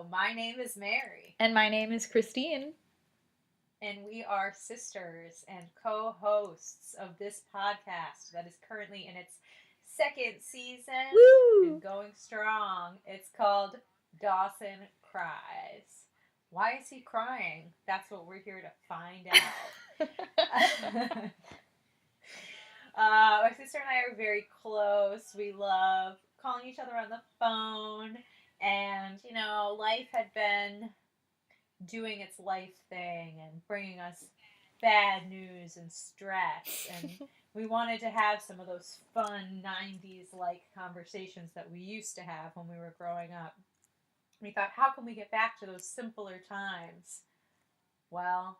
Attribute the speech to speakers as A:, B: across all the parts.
A: My name is Mary.
B: And my name is Christine.
A: And we are sisters and co-hosts of this podcast that is currently in its second season.
B: Woo!
A: And going strong. It's called Dawson Cries. Why is he crying? That's what we're here to find out. My sister and I are very close. We love calling each other on the phone. And, life had been doing its life thing and bringing us bad news and stress. And we wanted to have some of those fun 90s-like conversations that we used to have when we were growing up. We thought, how can we get back to those simpler times? Well,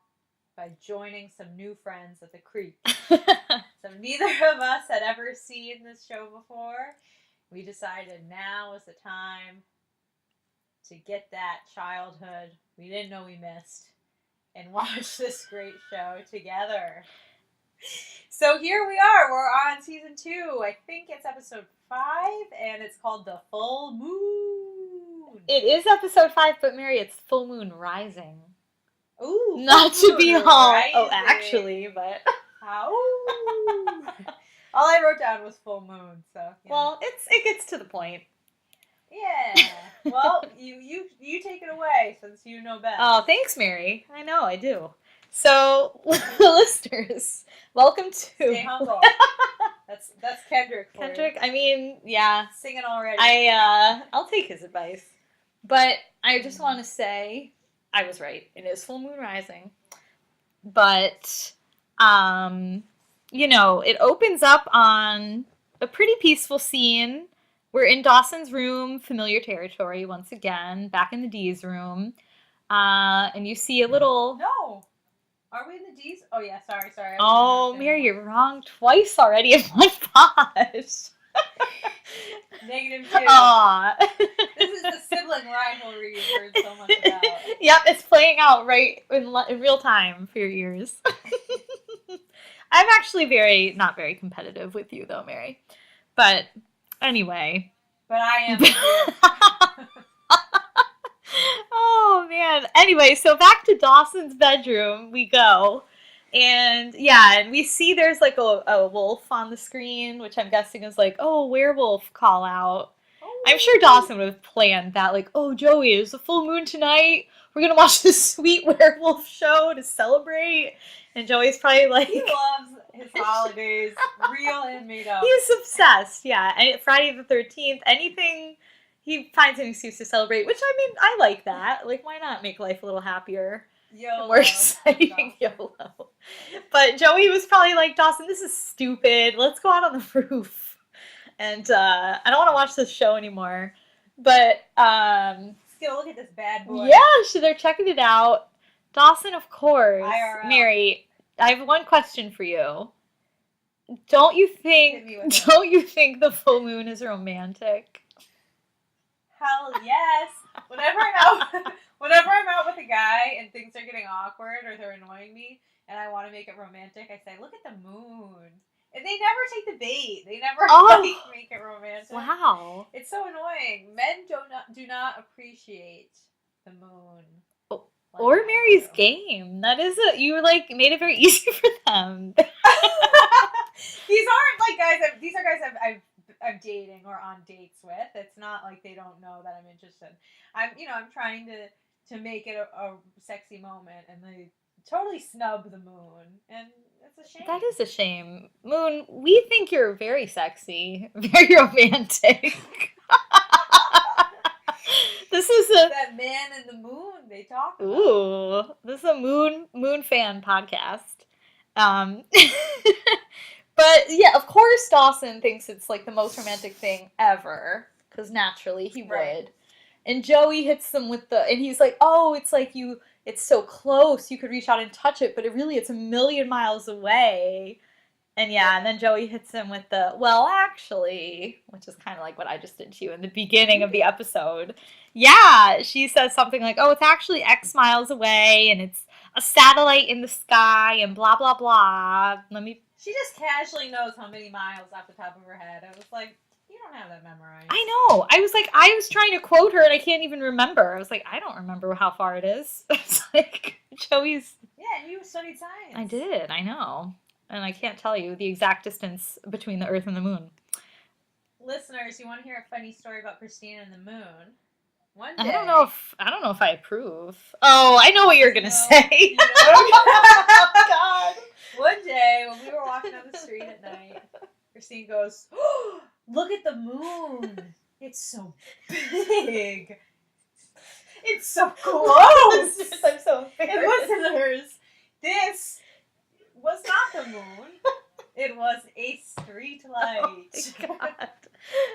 A: by joining some new friends at the creek. So neither of us had ever seen this show before. We decided now was the time to get that childhood we didn't know we missed and watch this great show together. So here we are. We're on season 2. I think it's episode 5, and it's called The Full Moon.
B: It is episode 5, but Mary, it's Full Moon Rising.
A: Ooh,
B: not to be all.
A: rising.
B: Oh, actually, but
A: all I wrote down was full moon. So yeah.
B: Well, it gets to the point.
A: Yeah. Well, you take it away since you know best.
B: Oh, thanks, Mary. I know, I do. So, listeners, welcome to.
A: Stay humble. That's Kendrick.
B: Kendrick. I mean, yeah.
A: Singing already.
B: I'll take his advice, but I just want to say I was right. It is Full Moon Rising, but it opens up on a pretty peaceful scene. We're in Dawson's room, familiar territory once again, back in the D's room. And you see a little...
A: No! Are we in the D's? Oh, yeah, sorry.
B: Oh, Mary, you're wrong twice already in one pot.
A: -2.
B: Aww.
A: This is the sibling rivalry you've heard so much about.
B: Yep, it's playing out right in real time for your ears. I'm actually not very competitive with you, though, Mary. But... Anyway.
A: But I am here.
B: Oh, man. Anyway, so back to Dawson's bedroom we go. And, and we see there's, like, a wolf on the screen, which I'm guessing is, like, werewolf call out. Oh. I'm sure Dawson would have planned that, like, Joey, it's a full moon tonight. We're going to watch this sweet werewolf show to celebrate. And Joey's probably like...
A: He loves his holidays, real and made up.
B: He's obsessed, yeah. And Friday the 13th, anything, he finds an excuse to celebrate, which, I mean, I like that. Like, why not make life a little happier?
A: YOLO.
B: More exciting. YOLO. But Joey was probably like, Dawson, this is stupid. Let's go out on the roof. And I don't want to watch this show anymore. But,
A: let's get a look at this bad boy.
B: Yeah, so they're checking it out. Dawson, of course.
A: IRL.
B: Mary, I have one question for you. Don't you think the full moon is romantic?
A: Hell yes. Whenever I'm out with a guy and things are getting awkward or they're annoying me and I want to make it romantic, I say, look at the moon. And they never take the bait. They never make it romantic.
B: Wow.
A: It's so annoying. Men do not appreciate the moon.
B: Like or Mary's game. That is you made it very easy for them.
A: These aren't guys. These are guys I'm dating or on dates with. It's not like they don't know that I'm interested. I'm trying to make it a sexy moment, and they totally snub the moon, and it's a shame.
B: That is a shame. Moon, we think you're very sexy, very romantic. This is
A: that man in the moon they talk about.
B: Ooh, this is a moon fan podcast. But yeah, of course Dawson thinks it's like the most romantic thing ever, because naturally he would. And Joey hits them and he's like, it's like it's so close, you could reach out and touch it, but it's a million miles away. And and then Joey hits him with actually, which is kind of like what I just did to you in the beginning of the episode. Yeah, she says something like, it's actually X miles away, and it's a satellite in the sky, and blah, blah, blah.
A: She just casually knows how many miles off the top of her head. I was like, don't have that memorized.
B: I know. I was trying to quote her and I can't even remember. I was like, I don't remember how far it is. It's like, Joey's...
A: Yeah, and you studied science.
B: I did, I know. And I can't tell you the exact distance between the Earth and the Moon.
A: Listeners, you want to hear a funny story about Christina and the moon? One day...
B: I don't know if I approve. Oh, I know what you're going to say.
A: Oh, God. One day, when we were walking down the street at night, Christine goes, oh, look at the moon. It's so big. It's so close.
B: I'm so embarrassed.
A: And listeners, this was not the moon. It was a street light.
B: Oh my God.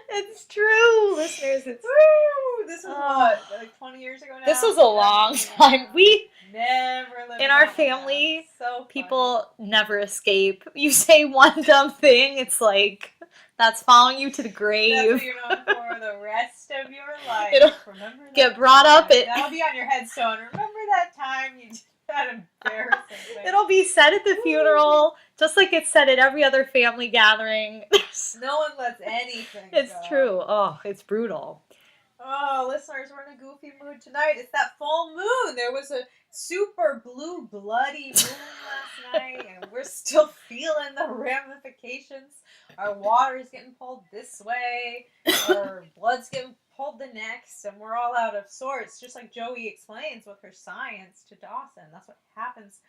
B: It's true, listeners. It's
A: Woo! This was what, like 20 years ago now?
B: This was a long time. We
A: never lived
B: in our family,
A: so
B: people never escape. You say one dumb thing, it's like that's following you to the grave.
A: That's what you're known for the rest of your life.
B: It'll
A: Remember that
B: get brought up.
A: That'll be on your headstone. Remember that time you did that embarrassing thing?
B: It'll be said at the funeral, just like it's said at every other family gathering.
A: No one lets anything
B: It's
A: go.
B: true. Oh, it's brutal.
A: Oh, listeners, we're in a goofy mood tonight. It's that full moon. There was a super blue, bloody moon last night, and we're still feeling the ramifications. Our water's getting pulled this way, our blood's getting pulled the next, and we're all out of sorts, just like Joey explains with her science to Dawson. That's what happens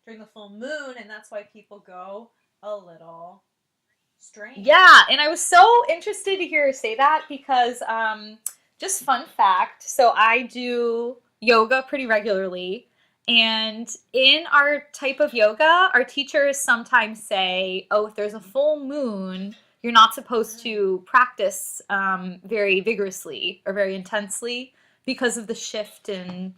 A: during the full moon, and that's why people go a little strange.
B: Yeah, and I was so interested to hear her say that because, just fun fact, so I do yoga pretty regularly, and in our type of yoga, our teachers sometimes say, oh, if there's a full moon, you're not supposed to practice very vigorously or very intensely because of the shift in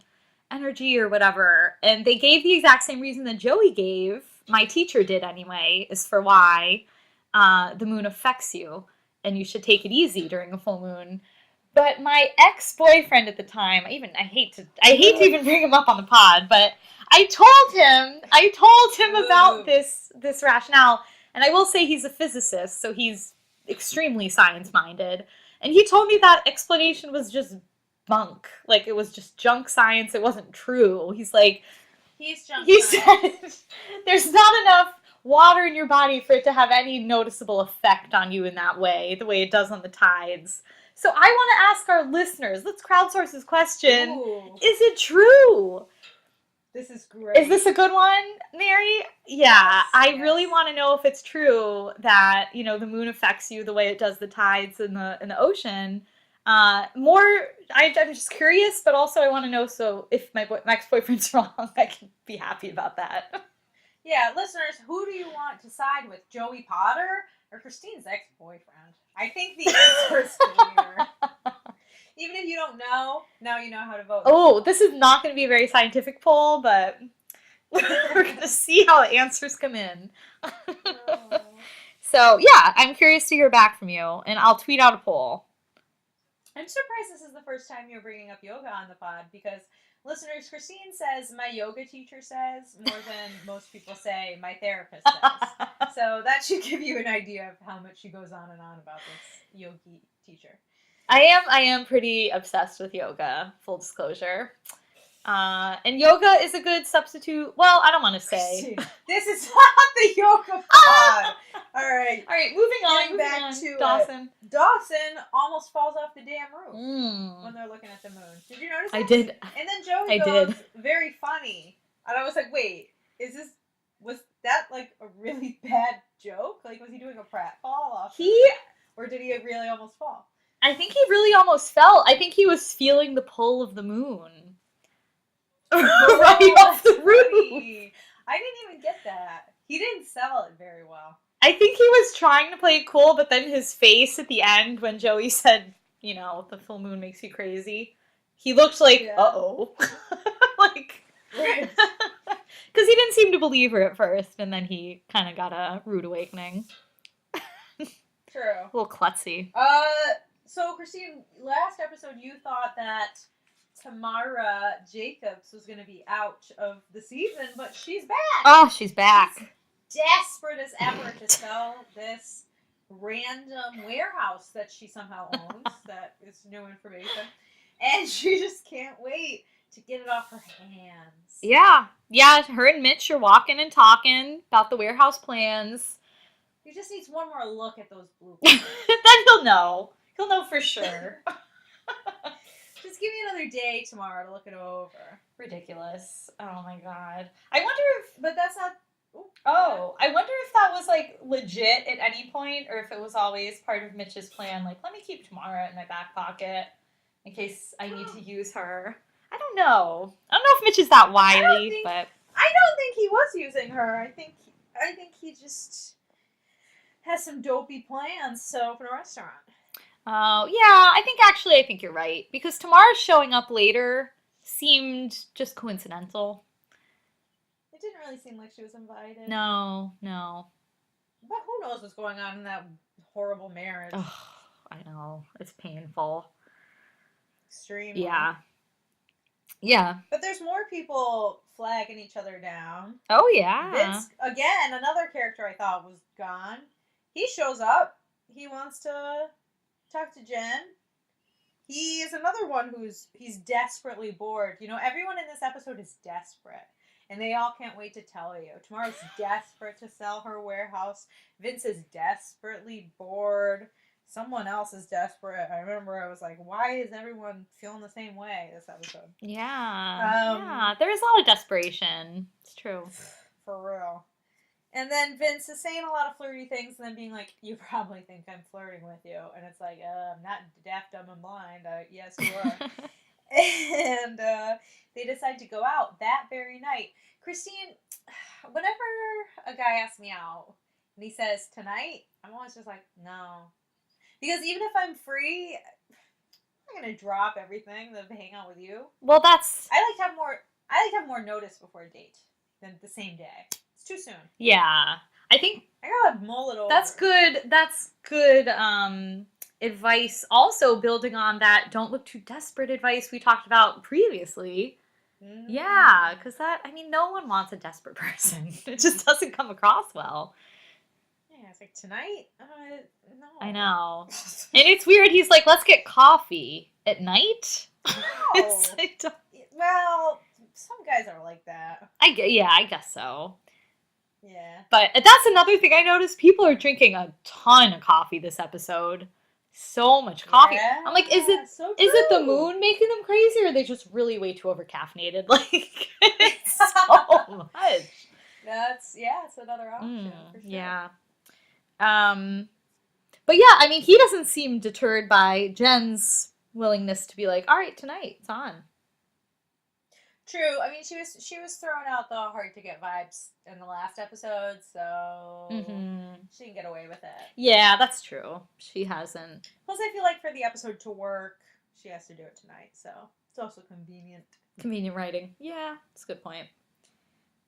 B: energy or whatever. And they gave the exact same reason that Joey gave, my teacher did anyway, is for why the moon affects you and you should take it easy during a full moon. But my ex-boyfriend at the time, I hate to even bring him up on the pod, but I told him about this rationale, and I will say he's a physicist, so he's extremely science-minded, and he told me that explanation was just bunk, like it was just junk science, it wasn't true. He's like, he said there's not enough water in your body for it to have any noticeable effect on you in that way, the way it does on the tides. So I want to ask our listeners, let's crowdsource this question.
A: Ooh.
B: Is it true?
A: This is great.
B: Is this a good one, Mary? Yeah, yes, I really want to know if it's true that, the moon affects you the way it does the tides in the ocean. I'm just curious, but also I want to know, so if my ex-boyfriend's wrong, I can be happy about that.
A: Yeah, listeners, who do you want to side with, Joey Potter or Christine's ex-boyfriend? I think the answer is clear. Even if you don't know, now you know how to vote.
B: Oh, this is not going to be a very scientific poll, but we're going to see how the answers come in.
A: Oh.
B: So, yeah, I'm curious to hear back from you, and I'll tweet out a poll.
A: I'm surprised this is the first time you're bringing up yoga on the pod, because, listeners, Christine says my yoga teacher says more than most people say my therapist says. So that should give you an idea of how much she goes on and on about this yogi teacher.
B: I am pretty obsessed with yoga, full disclosure. And yoga is a good substitute. Well, I don't want to say.
A: This is not the yoga pod. All right,
B: moving on.
A: Getting back to
B: Dawson.
A: Dawson almost falls off the damn roof when they're looking at the moon. Did you notice that?
B: I did.
A: And then Joey goes, very funny. And I was like, wait, was that like a really bad joke? Like, was he doing a pratfall off or did he really almost fall?
B: I think he really almost fell. I think he was feeling the pull of the moon. Right off the roof.
A: I didn't even get that. He didn't sell it very well.
B: I think he was trying to play it cool, but then his face at the end when Joey said, the full moon makes you crazy, he looked like, uh-oh. Like,
A: right.
B: Because he didn't seem to believe her at first, and then he kind of got a rude awakening.
A: True.
B: A little klutzy.
A: So, Christine, last episode you thought that Tamara Jacobs was going to be out of the season, but she's back.
B: Oh, she's back.
A: She's desperate as ever to sell this random warehouse that she somehow owns. That is new information. And she just can't wait to get it off her hands.
B: Yeah. Yeah, her and Mitch are walking and talking about the warehouse plans.
A: He just needs one more look at those blueprints.
B: Then he'll know. He'll know for sure.
A: Just give me another day tomorrow to look it over.
B: Ridiculous. Oh my god. I wonder if...
A: But that's not...
B: Oh, I wonder if that was, like, legit at any point, or if it was always part of Mitch's plan, like, let me keep Tamara in my back pocket in case I need to use her. I don't know. I don't know if Mitch is that wily, but...
A: I don't think he was using her. I think he just has some dopey plans to open a restaurant.
B: Oh, yeah, I think you're right. Because Tamara's showing up later seemed just coincidental.
A: It didn't really seem like she was invited.
B: No.
A: But who knows what's going on in that horrible marriage.
B: Ugh, I know. It's painful.
A: Extremely.
B: Yeah.
A: But there's more people flagging each other down.
B: Oh, yeah.
A: Vince, again, another character I thought was gone. He shows up. He wants to talk to Jen. He is another one he's desperately bored. You know, everyone in this episode is desperate. And they all can't wait to tell you. Tamara's desperate to sell her warehouse. Vince is desperately bored. Someone else is desperate. I remember I was like, why is everyone feeling the same way this episode?
B: Yeah. There is a lot of desperation. It's true.
A: For real. And then Vince is saying a lot of flirty things and then being like, you probably think I'm flirting with you. And it's like, I'm not deaf, dumb, and blind. Yes, you are. And they decide to go out that very night. Christine, whenever a guy asks me out and he says, tonight, I'm always just like, no. Because even if I'm free, I'm not going to drop everything to hang out with you.
B: Well, that's...
A: I like to have more notice before a date than the same day. It's too soon.
B: Yeah. I think...
A: I gotta mull it over.
B: That's good advice. Also, building on that don't look too desperate advice we talked about previously. Mm. Yeah, because no one wants a desperate person. It just doesn't come across well.
A: Yeah, it's like, tonight? No.
B: I know. And it's weird. He's like, let's get coffee at night.
A: No. Well, some guys are like that.
B: I guess so.
A: Yeah.
B: But that's another thing I noticed. People are drinking a ton of coffee this episode. So much coffee. Yeah, I'm like, is it the moon making them crazy, or are they just really way too over-caffeinated? Like, it's so much.
A: It's another option, for sure.
B: Yeah. But yeah, he doesn't seem deterred by Jen's willingness to be like, all right, tonight, it's on.
A: True. She was throwing out the hard to get vibes in the last episode, so she can get away with it.
B: Yeah, that's true. She hasn't.
A: Plus, I feel like for the episode to work, she has to do it tonight, so it's also convenient.
B: Convenient writing. Yeah, that's a good point.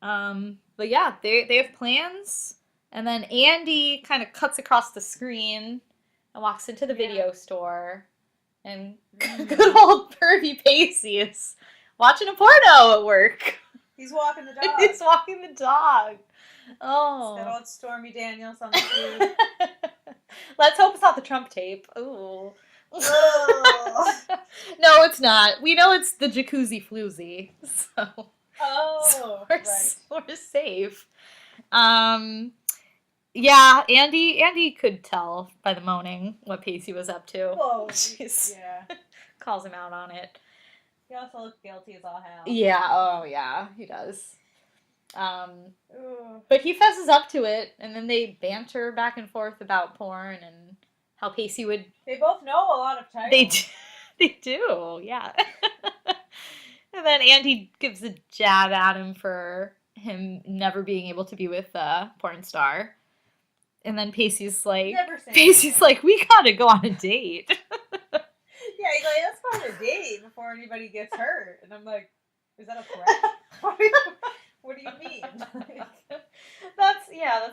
B: But yeah, they have plans, and then Andie kind of cuts across the screen and walks into the video store, and good old pervy Pacey is watching a porno at work.
A: He's walking the dog.
B: He's walking the dog. Oh.
A: That old Stormy Daniels on the food.
B: Let's hope it's not the Trump tape. Ooh. No, it's not. We know it's the jacuzzi floozy. So.
A: Oh.
B: We're safe. Yeah, Andie could tell by the moaning what Pacey was up to.
A: Oh,
B: calls him out on it.
A: He also looks guilty as all hell.
B: Yeah, oh yeah, he does. But he fesses up to it, and then they banter back and forth about porn and how Pacey would...
A: They both know a lot of titles.
B: They do, yeah. And then Andie gives a jab at him for him never being able to be with a porn star. And then Pacey's like, we gotta go on a date.
A: Yeah, he's like, let's go on a date before anybody gets hurt. And I'm like, is that a threat? What do you mean?
B: That's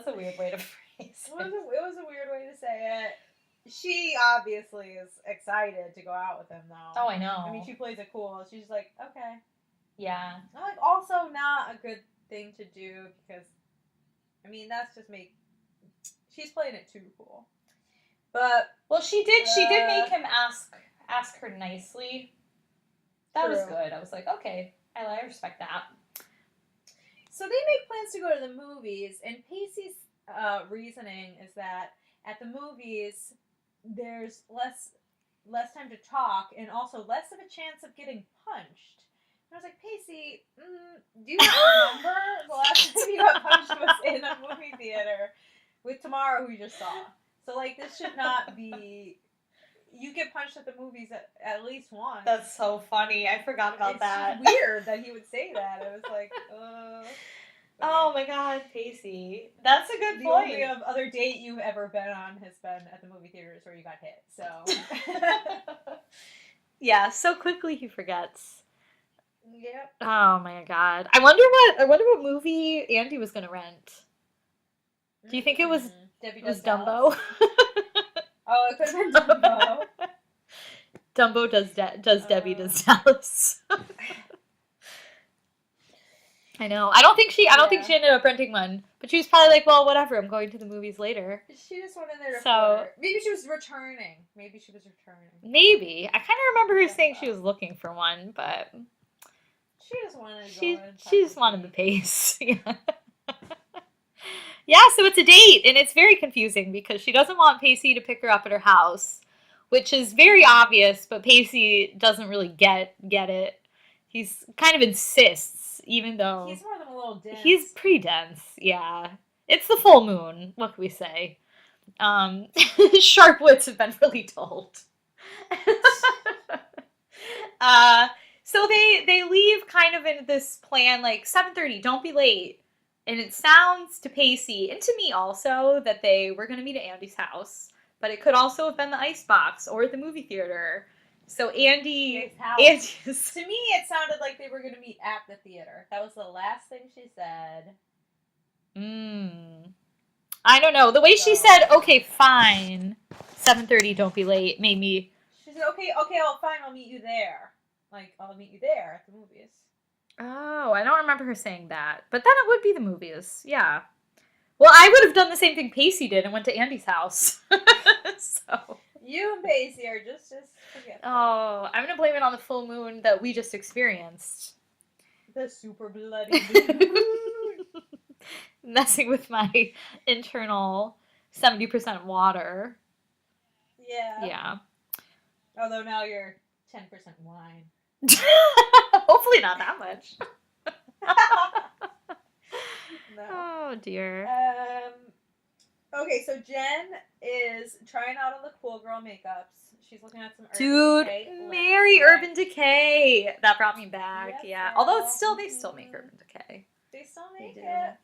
B: a weird way to phrase it.
A: It was a weird way to say it. She obviously is excited to go out with him, though.
B: Oh, I know.
A: She plays it cool. She's like, okay.
B: Yeah.
A: I'm like, also not a good thing to do because, that's just she's playing it too cool. But
B: Well, she did make him ask her nicely. That was
A: true.
B: good. I was like, okay, I respect that.
A: So they make plans to go to the movies, and Pacey's reasoning is that at the movies there's less time to talk and also less of a chance of getting punched. And I was like, Pacey, do you not remember the last time you got punched was in a movie theater with Tamara, who you just saw? So like, this should not be. You get punched at the movies at least once.
B: That's so funny. I forgot about that.
A: It's weird that he would say that. I was like, okay.
B: Oh my god, Pacey. That's a good
A: The
B: point.
A: only other date you've ever been on has been at the movie theaters where you got hit. So.
B: Yeah, so quickly he forgets.
A: Yep.
B: Oh my god. I wonder what movie Andie was gonna rent. Do you think it was Dumbo?
A: Oh, it could have been Dumbo.
B: Dumbo does Debbie does Dallas. I know. I don't think she ended up renting one, but she was probably like, well, whatever. I'm going to the movies later.
A: She just wanted there to
B: flirt.
A: Maybe she was returning.
B: Maybe. I kind of remember her saying she was looking for one, but
A: she just wanted to
B: she just wanted the pace. Yeah. Yeah, so it's a date, and it's very confusing because she doesn't want Pacey to pick her up at her house, which is very obvious, but Pacey doesn't really get it. He's kind of insists, even though
A: he's more than a little dense.
B: He's pretty dense, yeah. It's the full moon, what can we say? Sharp wits have been really told. So they leave kind of in this plan, like 7:30, don't be late. And it sounds to Pacey, and to me also, that they were going to meet at Andie's house. But it could also have been the icebox or the movie theater. So Andie's house.
A: To me, it sounded like they were going to meet at the theater. That was the last thing she said.
B: I don't know. The way she said, okay, fine, 7:30, don't be late, made me...
A: She said, okay, fine, I'll meet you there. Like, I'll meet you there at the movies.
B: Oh, I don't remember her saying that. But then it would be the movies, yeah. Well, I would have done the same thing Pacey did and went to Andie's house. So...
A: You and Pacey are just as forgetful.
B: Oh, I'm going to blame it on the full moon that we just experienced.
A: The super bloody moon.
B: Messing with my internal 70% water.
A: Yeah.
B: Yeah.
A: Although now you're 10% wine.
B: Hopefully not that much.
A: No.
B: Oh, dear.
A: Okay, so Jen is trying out all the cool girl makeups. She's looking at some
B: Urban Decay. Mary Urban Decay. That brought me back.
A: Yes,
B: yeah.
A: girl.
B: Although it's still they still make Urban Decay.
A: They still make it.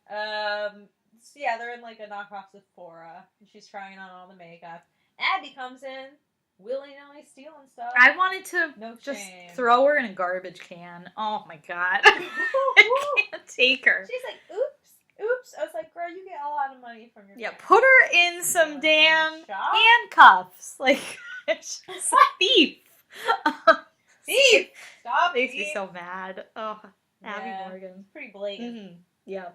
A: So yeah, they're in like a knockoff Sephora, and she's trying on all the makeup. Abby comes in, willy-nilly stealing stuff.
B: I wanted to just throw her in a garbage can. Oh my god. I can't take her.
A: She's like, oops. I was like, girl, you get a lot of money from your parents.
B: Put her in some damn handcuffs. Like, she's a thief.
A: Thief! Stop.
B: Makes me so mad. Oh, Abby Morgan.
A: It's pretty blatant.
B: Mm-hmm. Yeah.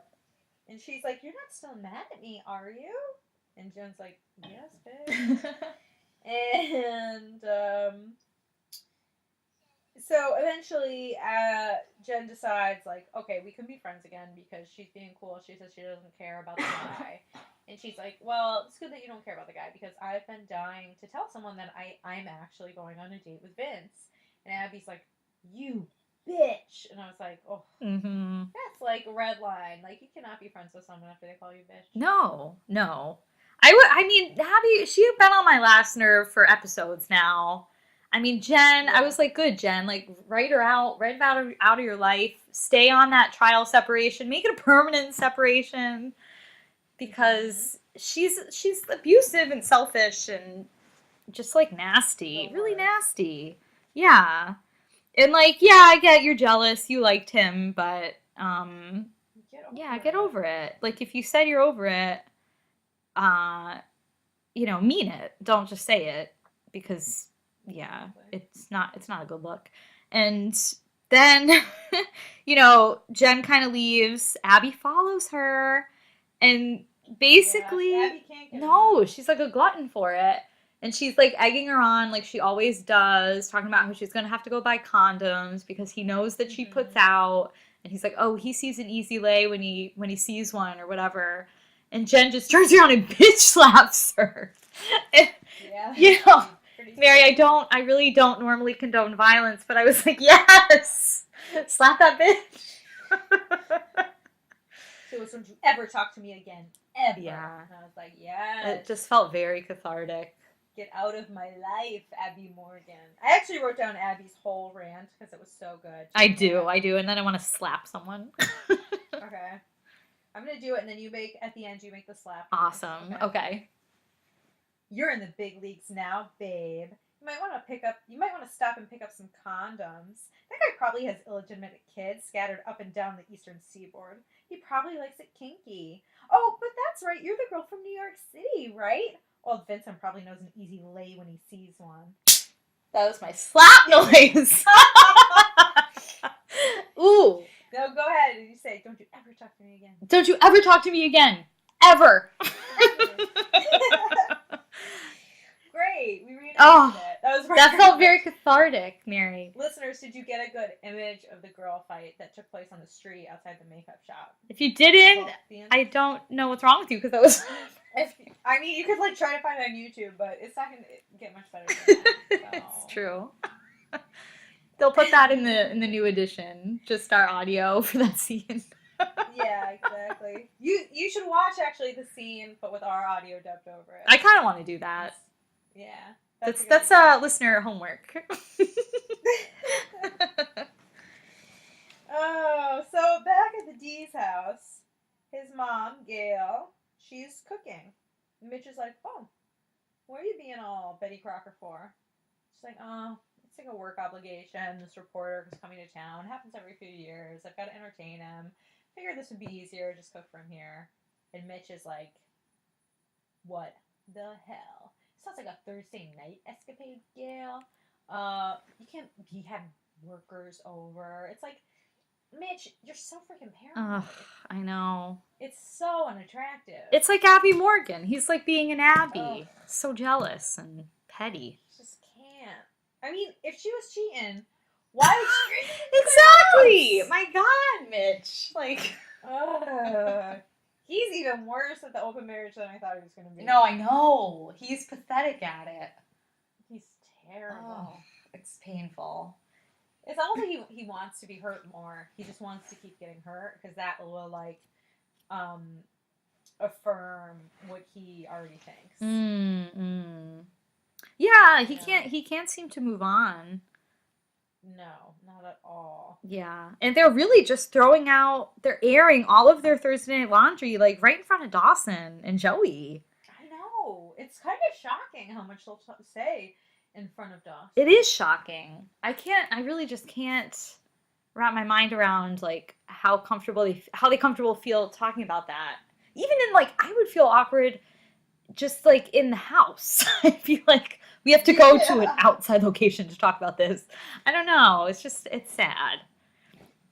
A: And she's like, you're not still mad at me, are you? And Jen's like, yes, bitch. And, so eventually, Jen decides, like, okay, we can be friends again because she's being cool. She says she doesn't care about the guy. And she's like, well, it's good that you don't care about the guy because I've been dying to tell someone that I'm actually going on a date with Vince. And Abby's like, you bitch. And I was like, oh, that's like a red line. Like, you cannot be friends with someone after they call you bitch.
B: No. I mean, Abby, she had been on my last nerve for episodes now. I mean, Jen, I was like, good, Jen, like, write her out of your life, stay on that trial separation, make it a permanent separation, because she's abusive and selfish and just, like, nasty, really nasty. Yeah. And, like, yeah, I get you're jealous, you liked him, but, get over it. Like, if you said you're over it, mean it. Don't just say it, because... Yeah, it's not a good look. And then, Jen kind of leaves. Abby follows her. And basically,
A: Yeah, Abby can't get
B: no,
A: enough.
B: she's like a glutton for it. And she's like egging her on like she always does, talking about how she's gonna have to go buy condoms because he knows that she puts
A: Mm-hmm.
B: out. And he's like, oh, he sees an easy lay when he sees one or whatever. And Jen just turns around and bitch slaps her. And,
A: Yeah,
B: you know,
A: pretty
B: Mary,
A: sick.
B: I really don't normally condone violence, but I was like, yes, slap that bitch.
A: So don't you ever talk to me again, ever.
B: Yeah.
A: And I was like, yes.
B: It just felt very cathartic.
A: Get out of my life, Abby Morgan. I actually wrote down Abby's whole rant because it was so good.
B: I do, and then I want to slap someone.
A: Okay. I'm gonna do it, and then at the end, you make the slap.
B: Awesome. Okay.
A: You're in the big leagues now, babe. You might want to stop and pick up some condoms. That guy probably has illegitimate kids scattered up and down the eastern seaboard. He probably likes it kinky. Oh, but that's right. You're the girl from New York City, right? Well, Vincent probably knows an easy lay when he sees one.
B: That was my slap noise. Ooh.
A: No, go ahead. And you say, don't you ever talk to me again.
B: Don't you ever talk to me again. Ever.
A: Great. We reenacted
B: Oh,
A: it.
B: that felt very cathartic, Mary.
A: Listeners, did you get a good image of the girl fight that took place on the street outside the makeup shop?
B: If you didn't, I don't know what's wrong with you because that was...
A: I mean, you could like try to find it on YouTube, but it's not going to get much better than that. So.
B: It's true. They'll put that in the new edition. Just our audio for that scene.
A: Yeah, exactly. You should watch actually the scene, but with our audio dubbed over it.
B: I kind of want to do that.
A: Yeah.
B: That's listener homework.
A: Oh, so back at the D's house, his mom, Gail, she's cooking. Mitch is like, oh, what are you being all Betty Crocker for? She's like, oh, it's like a work obligation. This reporter who's coming to town. Happens every few years. I've got to entertain him. Figured this would be easier. Just cook from here. And Mitch is like, what the hell? Sounds like a Thursday night escapade, Gail. You can't have workers over. It's like, Mitch, you're so freaking paranoid.
B: I know.
A: It's so unattractive.
B: It's like Abby Morgan. He's like being an Abby. So jealous and petty.
A: Just can't. I mean, if she was cheating, why would she?
B: Exactly. My God, Mitch. Like,
A: he's even worse at the open marriage than I thought he was going to be.
B: No, I know. He's pathetic at it.
A: He's terrible.
B: Oh, it's painful.
A: It's almost like he wants to be hurt more. He just wants to keep getting hurt because that will like affirm what he already thinks.
B: Yeah, he can't seem to move on.
A: No, not at all.
B: Yeah. And they're really just they're airing all of their Thursday night laundry like right in front of Dawson and Joey.
A: I know. It's kind of shocking how much they'll say in front of Dawson.
B: It is shocking. I really just can't wrap my mind around like how they comfortable feel talking about that. Even in like I would feel awkward just like in the house. I feel like we have to go to an outside location to talk about this. I don't know. It's sad.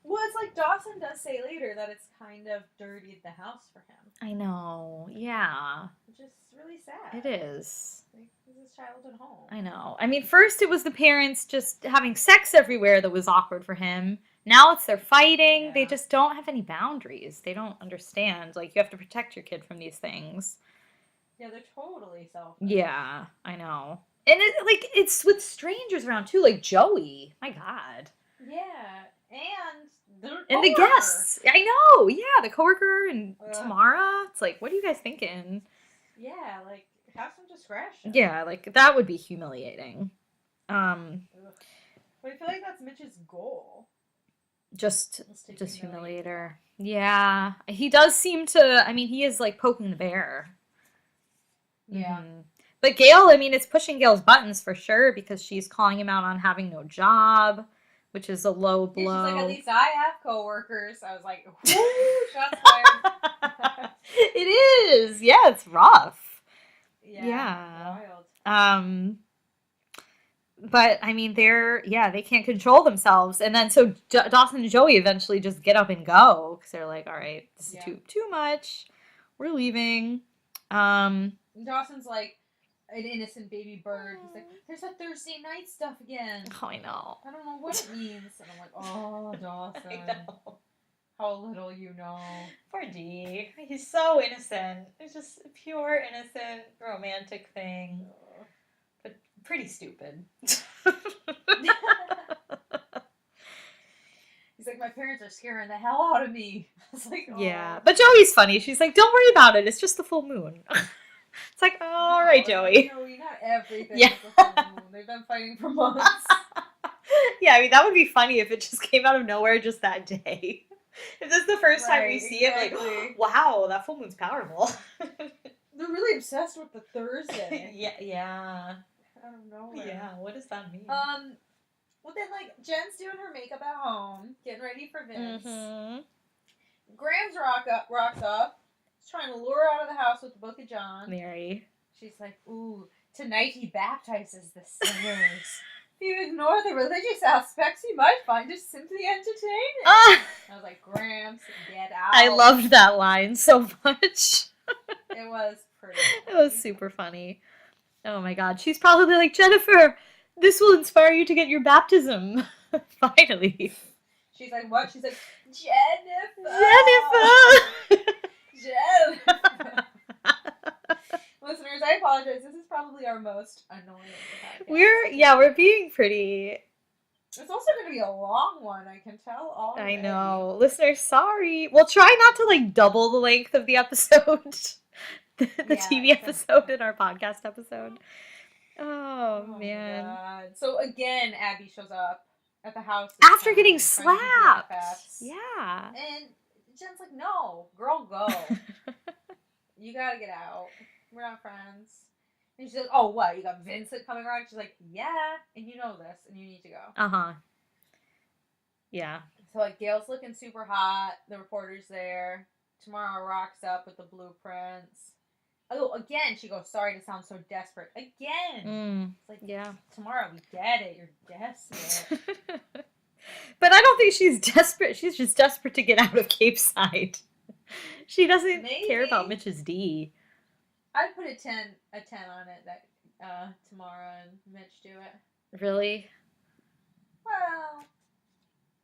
A: Well, it's like Dawson does say later that it's kind of dirtied the house for him.
B: I know. Yeah.
A: Which is really sad.
B: It is.
A: Like, this is childhood home.
B: I know. I mean, first it was the parents just having sex everywhere that was awkward for him. Now it's they're fighting. Yeah. They just don't have any boundaries. They don't understand. Like, you have to protect your kid from these things.
A: Yeah, they're totally selfish.
B: Yeah, I know. And it's with strangers around too, like Joey. My God.
A: Yeah, and
B: the guests. I know. Yeah, the coworker and Tamara. It's like, what are you guys thinking?
A: Yeah, like have some discretion.
B: Yeah, like that would be humiliating.
A: But I feel like that's Mitch's goal.
B: Just humiliate her. Yeah, he does seem to. I mean, he is like poking the bear.
A: Yeah.
B: But Gail, I mean, it's pushing Gail's buttons for sure because she's calling him out on having no job, which is a low blow.
A: Yeah, she's like, at least I have coworkers. I was like, whoo, shots fired.
B: It is. Yeah, it's rough.
A: Yeah. Wild.
B: But I mean, they can't control themselves, and then so Dawson and Joey eventually just get up and go because they're like, all right, this is too much. we're leaving.
A: Dawson's like an innocent baby bird. He's like, there's that Thursday night stuff again.
B: Oh, I know.
A: I don't know what it means. And I'm like, oh, Dawson.
B: I know.
A: How little you know.
B: Poor D. He's so innocent. It's just a pure, innocent, romantic thing. But pretty stupid.
A: He's like, my parents are scaring the hell out of me. I was like, oh.
B: Yeah. But Joey's funny. She's like, don't worry about it. It's just the full moon. It's like, oh, all right, Joey.
A: Joey, not everything
B: Yeah.
A: is the full moon. They've been fighting for months.
B: Yeah, I mean, that would be funny if it just came out of nowhere just that day. If this is the first time we see it, like, wow, that full moon's powerful.
A: They're really obsessed with the Thursday.
B: Yeah.
A: I don't know.
B: Yeah, what does that mean?
A: Well, then, like, Jen's doing her makeup at home, getting ready for Vince.
B: Mm-hmm.
A: Graham's rocks up. He's trying to lure her out of the house with the Book of John.
B: Mary.
A: She's like, ooh, tonight he baptizes the sinners. If you ignore the religious aspects, you might find it simply entertaining. I was like, Grams, get out.
B: I loved that line so much.
A: It was pretty
B: funny. It was super funny. Oh my god. She's probably like, Jennifer, this will inspire you to get your baptism. Finally.
A: She's like, what? She's like, Jennifer! Jennifer! Listeners, I apologize. This is probably our most annoying podcast.
B: We're being pretty...
A: It's also going to be a long one, I can tell already.
B: I know. Listeners, sorry. We'll try not to, like, double the length of the episode. the TV episode and our podcast episode. Oh man. God.
A: So again, Abby shows up at the house.
B: After getting slapped. Yeah.
A: And Jen's like, no, girl, go. You gotta get out. We're not friends. And she's like, oh, what? You got Vincent coming around? She's like, yeah, and you know this, and you need to go.
B: Uh-huh. Yeah.
A: So, like, Gail's looking super hot. The reporter's there. Tamara rocks up with the blueprints. Oh, again, she goes, sorry to sound so desperate. Again. It's like, yeah, Tamara, we get it. You're desperate.
B: But I don't think she's desperate. She's just desperate to get out of Cape Side. She doesn't care about Mitch's D.
A: I'd put a 10 on it that Tamara and Mitch do it.
B: Really?
A: Well,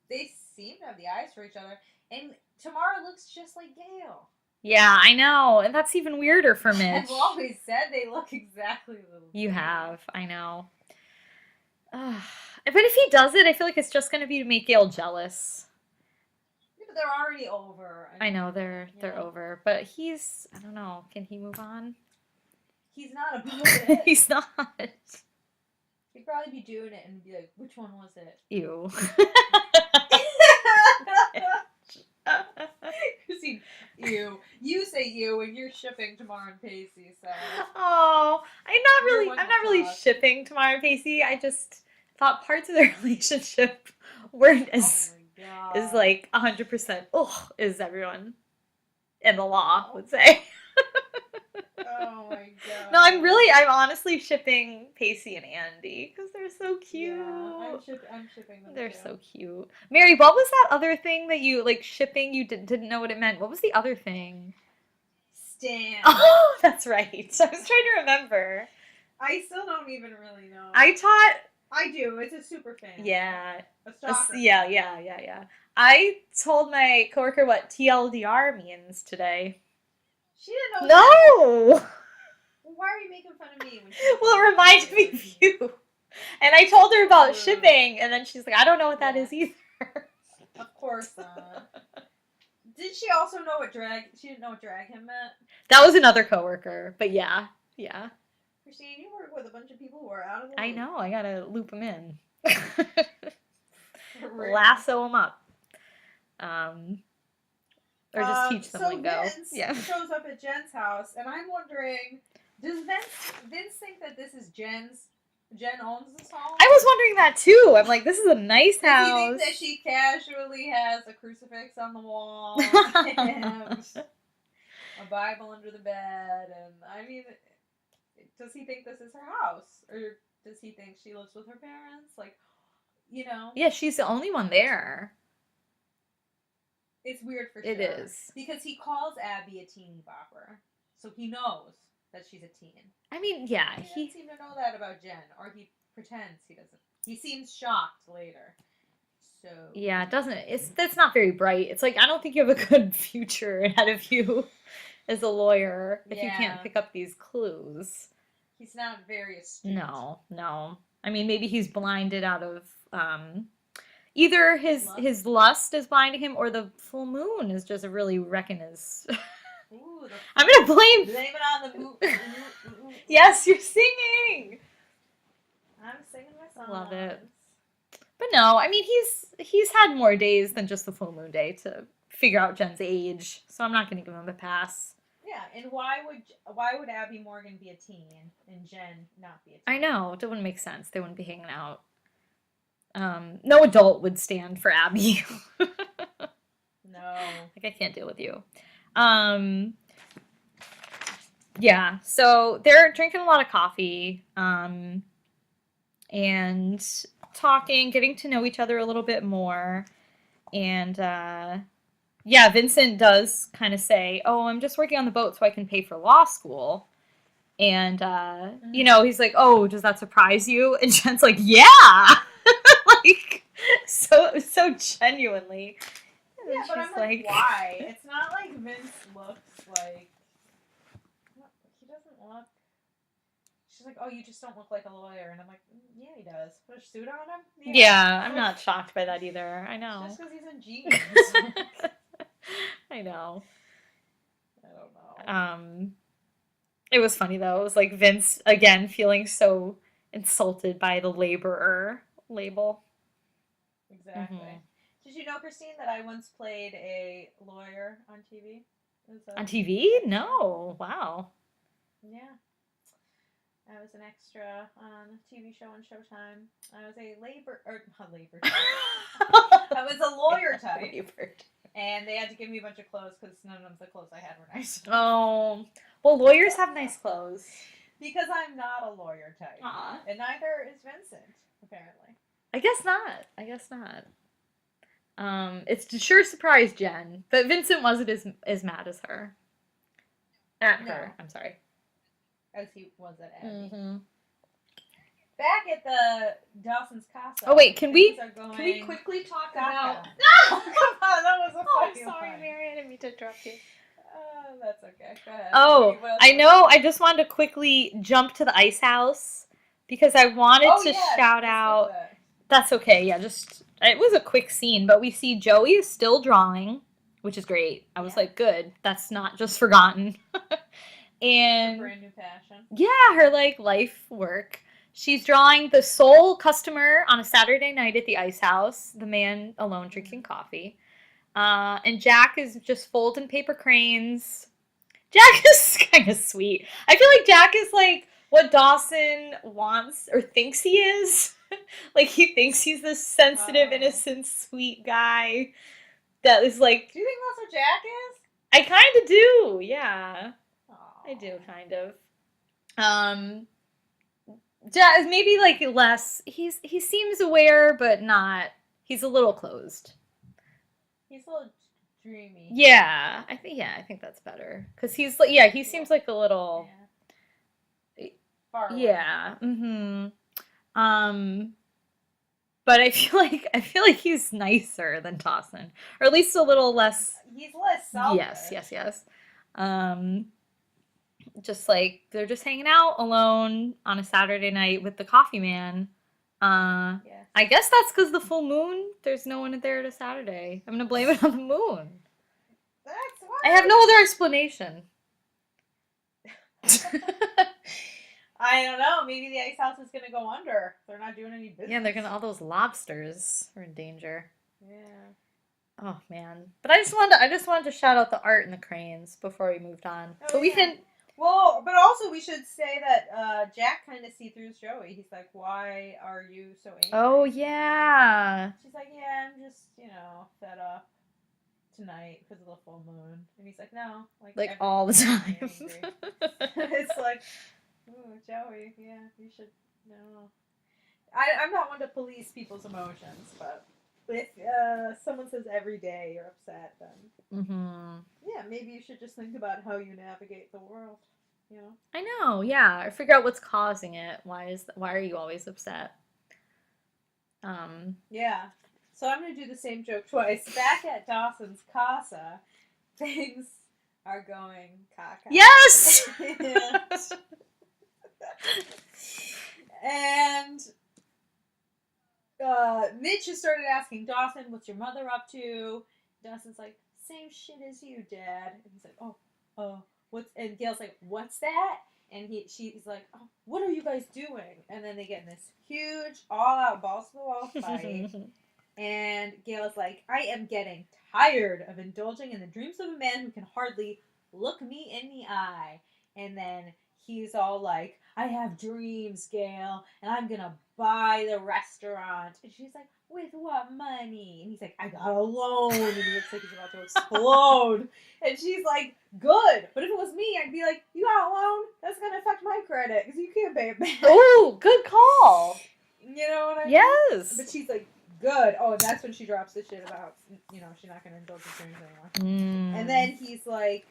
A: they seem to have the eyes for each other. And Tamara looks just like Gail.
B: Yeah, I know. And that's even weirder for Mitch.
A: I've always said they look exactly the same.
B: You have. I know. But if he does it, I feel like it's just going to be to make Gail jealous.
A: Yeah, but they're already over.
B: I know, they're over. But he's, I don't know, can he move on?
A: He's not about it.
B: He's not.
A: He'd probably be doing it and be like, which one was it?
B: Ew.
A: Christine, ew. You say ew and you're shipping Tamara and Pacey, so.
B: Oh, I'm not really shipping Tamara and Pacey. I just thought parts of their relationship weren't as like 100% as everyone in the law would say.
A: Oh my god.
B: No, I'm honestly shipping Pacey and Andie because they're so cute.
A: Yeah, I'm shipping them.
B: They're so cute. Mary, what was that other thing that you like shipping? You didn't know what it meant. What was the other thing?
A: Stan.
B: Oh, that's right. I was trying to remember.
A: I still don't even really know.
B: I
A: do. It's a super fan.
B: Yeah.
A: A stalker.
B: Yeah. I told my coworker what TLDR means today.
A: She didn't know.
B: No.
A: Well, why are you making fun of me?
B: Well, it reminded me of you. And I told her about shipping, and then she's like, I don't know what that is either.
A: Of course not. Did she also know what drag? She didn't know what drag him meant?
B: That was another coworker, but yeah.
A: Christine, you work with a bunch of people who are out of the loop.
B: I know, I gotta loop them in. Lasso them up. Or just teach them lingo.
A: Vince shows up at Jen's house, and I'm wondering, does Vince think that this is Jen owns this home?
B: I was wondering that too. I'm like, this is a nice house.
A: Does he think that she casually has a crucifix on the wall and a Bible under the bed? And I mean, does he think this is her house, or does he think she lives with her parents? Like, you know?
B: Yeah, she's the only one there.
A: It's weird for sure.
B: It is.
A: Because he calls Abby a teeny bopper. So he knows that she's a teen.
B: I mean, yeah.
A: He doesn't seem to know that about Jen. Or he pretends he doesn't. He seems shocked later. So
B: Yeah, it doesn't. That's not very bright. It's like I don't think you have a good future ahead of you as a lawyer if you can't pick up these clues.
A: He's not very astute.
B: No. I mean, maybe he's blinded out of either his lust is blinding him, or the full moon is just really wrecking his.
A: Ooh,
B: I'm gonna blame
A: it on the moon.
B: Yes, you're singing.
A: I'm singing my song.
B: Love it. But no, I mean he's had more days than just the full moon day to figure out Jen's age, so I'm not gonna give him a pass.
A: Yeah, and why would Abby Morgan be a teen and Jen not be a teen?
B: I know, it wouldn't make sense. They wouldn't be hanging out. No adult would stand for Abby.
A: No.
B: Like, I can't deal with you. Yeah, so they're drinking a lot of coffee, and talking, getting to know each other a little bit more. And, yeah, Vincent does kind of say, oh, I'm just working on the boat so I can pay for law school. And, you know, he's like, oh, does that surprise you? And Jen's like, yeah! Like, so genuinely. And
A: yeah, but I'm like, why? It's not like Vince looks like... He doesn't look... She's like, oh, you just don't look like a lawyer. And I'm like, yeah, he does. Put a suit on him?
B: Yeah, I'm not shocked by that either. I know.
A: Just because he's in jeans.
B: I know.
A: I don't know.
B: It was funny, though. It was like Vince, again, feeling so insulted by the laborer label.
A: Exactly. Mm-hmm. Did you know, Christine, that I once played a lawyer on TV?
B: On TV? No. Wow.
A: Yeah. I was an extra on a TV show on Showtime. I was a I was a lawyer type. And they had to give me a bunch of clothes because none of the clothes I had were nice.
B: Oh. Well, lawyers have nice clothes.
A: Because I'm not a lawyer type. And neither is Vincent, apparently.
B: I guess not. It's sure surprised Jen, but Vincent wasn't as mad as her. At her, I'm sorry.
A: As he was at Abby.
B: Mm-hmm.
A: Back at the Dawson's casa.
B: Oh wait, can we quickly talk about?
A: No, come on, that was a funny
B: I'm sorry,
A: line.
B: Mary, I didn't mean to interrupt you.
A: That's okay. Go ahead.
B: Oh, I know. I just wanted to quickly jump to the ice house because I wanted to shout out. That's okay. Yeah, just it was a quick scene, but we see Joey is still drawing, which is great. I was like, good. That's not just forgotten. And
A: her brand new passion.
B: Yeah, her like life work. She's drawing the sole customer on a Saturday night at the ice house, the man alone drinking coffee. And Jack is just folding paper cranes. Jack is kind of sweet. I feel like Jack is like what Dawson wants or thinks he is. Like he thinks he's this sensitive, innocent, sweet guy that is like...
A: Do you think that's what Jack is?
B: I kind of do, yeah. I do, kind of. Jack is maybe like less... He seems aware, but not... He's a little closed.
A: He's a little dreamy.
B: Yeah, I think that's better. Because he's like, yeah, he seems like a little...
A: Far away.
B: Yeah, but I feel like he's nicer than Dawson. Or at least a little less...
A: He's less selfish.
B: Yes. Just like, they're just hanging out alone on a Saturday night with the coffee man. I guess that's because the full moon, there's no one there to Saturday. I'm going to blame it on the moon.
A: That's why.
B: I have no other explanation.
A: I don't know. Maybe the ice house is going to go under. They're not doing any business.
B: Yeah, all those lobsters are in danger.
A: Yeah.
B: Oh, man. But I just wanted to shout out the art and the cranes before we moved on.
A: Oh,
B: but we can...
A: Well, but also we should say that Jack kind of sees through Joey. He's like, why are you so angry?
B: Oh, yeah.
A: She's like, yeah, I'm just, fed up tonight because of the full moon. And he's like, no.
B: Like all the time.
A: It's like, ooh, Joey, yeah, you should know. I'm not one to police people's emotions, but if someone says every day you're upset, then yeah, maybe you should just think about how you navigate the world. You know.
B: I know, yeah. Or figure out what's causing it. Why are you always upset?
A: Yeah. So I'm gonna do the same joke twice. Back at Dawson's casa, things are going caca.
B: Yes!
A: And Mitch has started asking Dawson, "What's your mother up to?" Dawson's like, "Same shit as you, Dad." And he's like, "Oh, what's?" And Gail's like, "What's that?" And she's like, "Oh, what are you guys doing?" And then they get in this huge, all-out, balls-to-the-wall fight. And Gail is like, "I am getting tired of indulging in the dreams of a man who can hardly look me in the eye." And then he's all like, "I have dreams, Gail, and I'm gonna buy the restaurant." And she's like, "With what money?" And he's like, "I got a loan." And he looks like he's about to explode. And she's like, "Good, but if it was me, I'd be like, you got a loan? That's gonna affect my credit because you can't pay it back."
B: Oh, good call.
A: You know what I mean?
B: Yes.
A: But she's like, "Good." Oh, that's when she drops the shit about, she's not going to indulge in dreams anymore. And then he's like,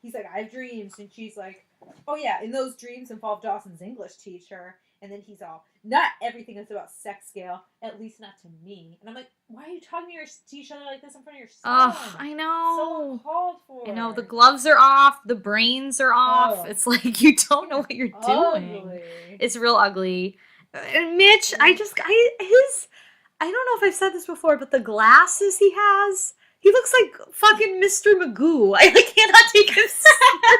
A: "I have dreams." And she's like, "Oh, yeah, and those dreams involve Dawson's English teacher." And then he's all, "Not everything is about sex, Gail. At least not to me." And I'm like, why are you talking to each other like this in front of your son?
B: Oh, I know.
A: So uncalled for.
B: I know, the gloves are off, the brains are off.
A: Oh.
B: It's like, you don't know what you're doing.
A: Ugly.
B: It's real ugly. And Mitch, I don't know if I've said this before, but the glasses he has, he looks like fucking Mr. Magoo. I cannot take him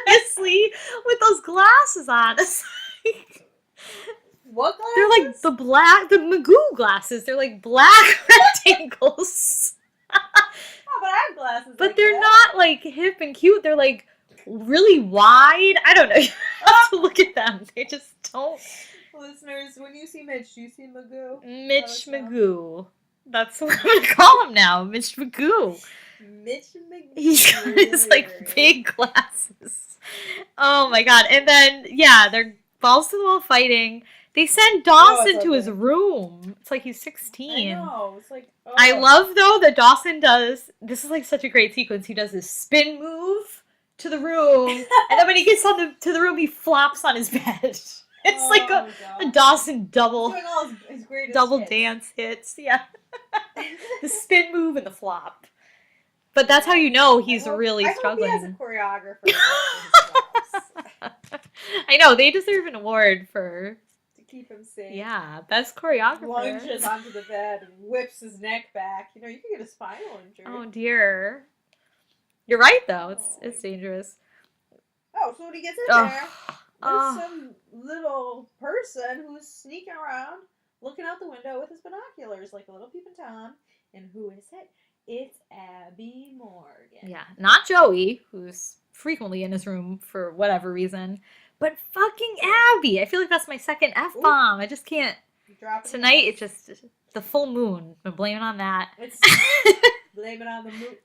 B: seriously with those glasses on. It's like,
A: what glasses?
B: They're like the Magoo glasses. They're like black rectangles.
A: Oh, but I have glasses.
B: But
A: like
B: they're
A: that.
B: not like hip and cute. They're like really wide. I don't know. You have to look at them. They just don't.
A: Listeners, when you see Mitch, do you see Magoo?
B: Mitch Magoo. That's what I'm gonna call him now. Mitch Magoo.
A: Mitch Magoo.
B: He's got his like big glasses. Oh my god. And then yeah, they're balls to the wall fighting. They send Dawson to his room. It's like he's 16.
A: I know. It's like, oh.
B: I love though that Dawson does. This is like such a great sequence. He does this spin move to the room, and then when he gets to the room, he flops on his bed. It's like a Dawson double
A: his
B: hits. Dance hits. Yeah, the spin move and the flop. But that's how you know he's really struggling.
A: I hope he has a choreographer.
B: I know, they deserve an award for.
A: Keep him safe.
B: Yeah, best choreographer.
A: Lunges onto the bed and whips his neck back. You can get a spinal injury.
B: Oh dear. You're right though. It's dangerous.
A: Oh, so when he gets in there, there's some little person who's sneaking around, looking out the window with his binoculars like a little peeping Tom. And who is it? It's Abby Morgan.
B: Yeah, not Joey, who's frequently in his room for whatever reason. But fucking Abby. I feel like that's my second F-bomb. I just can't. Tonight, it's just the full moon. I'm blaming on that.
A: Blame it on the moon.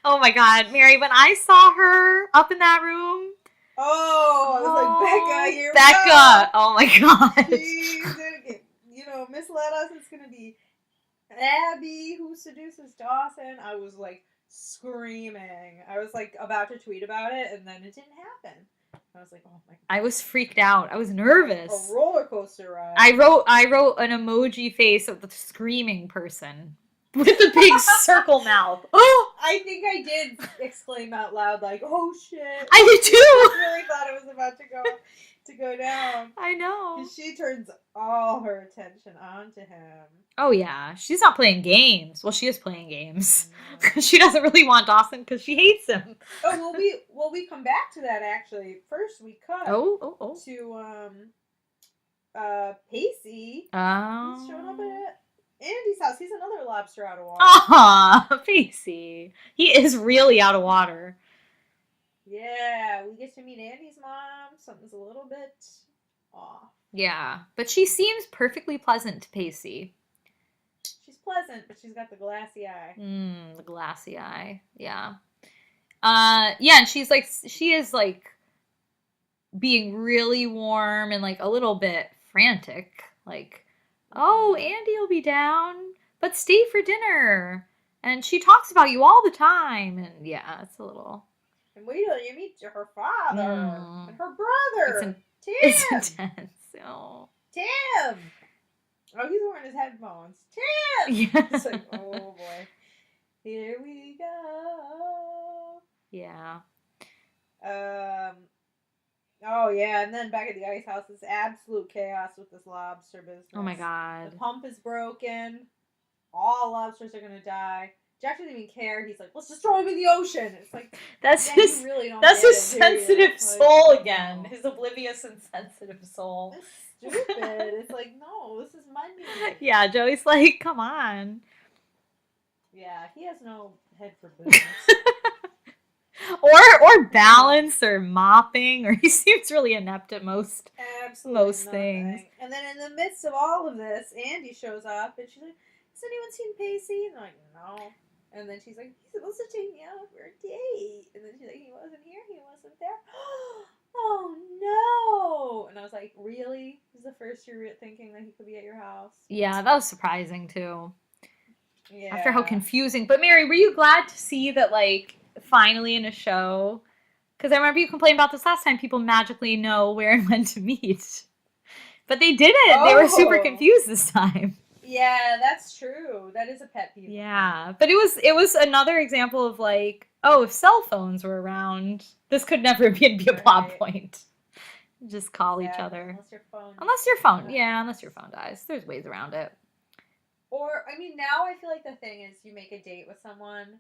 B: Oh my god, Mary, when I saw her up in that room.
A: Oh, I was like, Becca, here
B: Becca! Oh my god.
A: Misled us. It's going to be Abby who seduces Dawson. I was like, screaming. I was like about to tweet about it, and then it didn't happen. I was like, oh my god.
B: I was freaked out. I was nervous.
A: A roller coaster ride.
B: I wrote an emoji face of the screaming person with the big circle mouth. Oh!
A: I think I did exclaim out loud like, "Oh shit!"
B: I did too.
A: I really thought it was about to go down.
B: I know.
A: Because she turns all her attention onto him.
B: Oh yeah, she's not playing games. Well, she is playing games. She doesn't really want Dawson because she hates him.
A: Oh, we come back to that actually. First, we cut to Pacey. He's showing up at Andie's house. He's another lobster out of water.
B: Aw, Pacey. He is really out of water.
A: Yeah, we get to meet Andie's mom. Something's a little bit off.
B: Yeah, but she seems perfectly pleasant to Pacey.
A: She's pleasant, but she's got the glassy eye.
B: The glassy eye. Yeah. Yeah, and she is like being really warm and like a little bit frantic. Like, oh, Andie will be down, but stay for dinner. And she talks about you all the time. And yeah, it's a little...
A: And wait till you meet her father and her
B: It's,
A: brother, Tim.
B: it's intense. Oh.
A: Tim. Oh, he's wearing his headphones. Tim.
B: Yeah.
A: It's like, oh boy, here we go.
B: Yeah.
A: Oh yeah, and then back at the ice house, it's absolute chaos with this lobster business.
B: Oh my god.
A: The pump is broken. All lobsters are gonna die. Jack doesn't even care. He's like, let's just throw him in the ocean. It's like,
B: that's
A: yeah,
B: his,
A: really don't
B: that's
A: get
B: his
A: it, do you?
B: sensitive
A: It's like,
B: soul again.
A: no.
B: His oblivious and sensitive soul.
A: It's stupid. It's like, no, this is money.
B: Yeah, Joey's like, come on.
A: Yeah, he has no head for business.
B: or balance or mopping, or he seems really inept at most
A: Absolutely
B: things.
A: And then in the midst of all of this, Andie shows up and she's like, has anyone seen Pacey? And I'm like, no. And then she's like, he's supposed to take me out for a date. And then she's like, he wasn't here, he wasn't there. Oh no. And I was like, really? This is the first you're thinking that he could be at your house?
B: Yeah, that was surprising too.
A: Yeah.
B: After how confusing. But Mary, were you glad to see that, like, finally in a show? Because I remember you complained about this last time, people magically know where and when to meet. But they didn't. Oh. They were super confused this time.
A: Yeah, that's true. That is a pet peeve.
B: Yeah, but it was another example of, like, oh, if cell phones were around, this could never be a plot point. Just call each other. Unless your phone. Yeah, unless your phone dies. There's ways around it.
A: Or, I mean, now I feel like the thing is you make a date with someone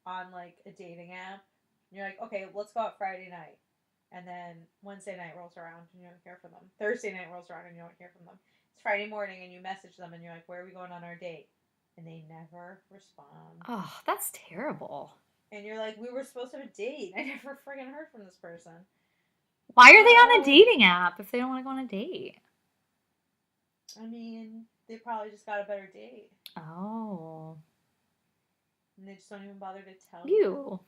A: on, like, a dating app. And you're like, okay, let's go out Friday night. And then Wednesday night rolls around and you don't hear from them. Thursday night rolls around and you don't hear from them. It's Friday morning and you message them and you're like, where are we going on our date? And they never respond.
B: Oh, that's terrible.
A: And you're like, we were supposed to have a date. I never friggin' heard from this person.
B: Why are they on a dating app if they don't want to go on a date?
A: I mean, they probably just got a better date.
B: Oh.
A: And they just don't even bother to tell
B: you.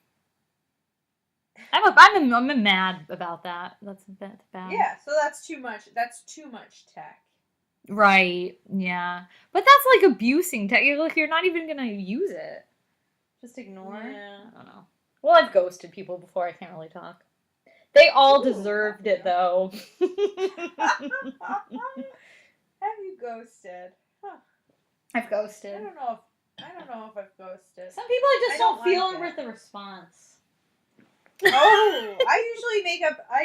B: I'm mad about that. That's bad.
A: Yeah, so that's too much. That's too much tech.
B: Right. Yeah. But that's like abusing tech. You're not even gonna use it. Just ignore.
A: Yeah.
B: I don't know. Well, I've ghosted people before. I can't really talk. They all deserved it, though.
A: Have you ghosted? Huh.
B: I've ghosted.
A: I don't know if I've ghosted.
B: Some people just don't feel with the response.
A: Oh, I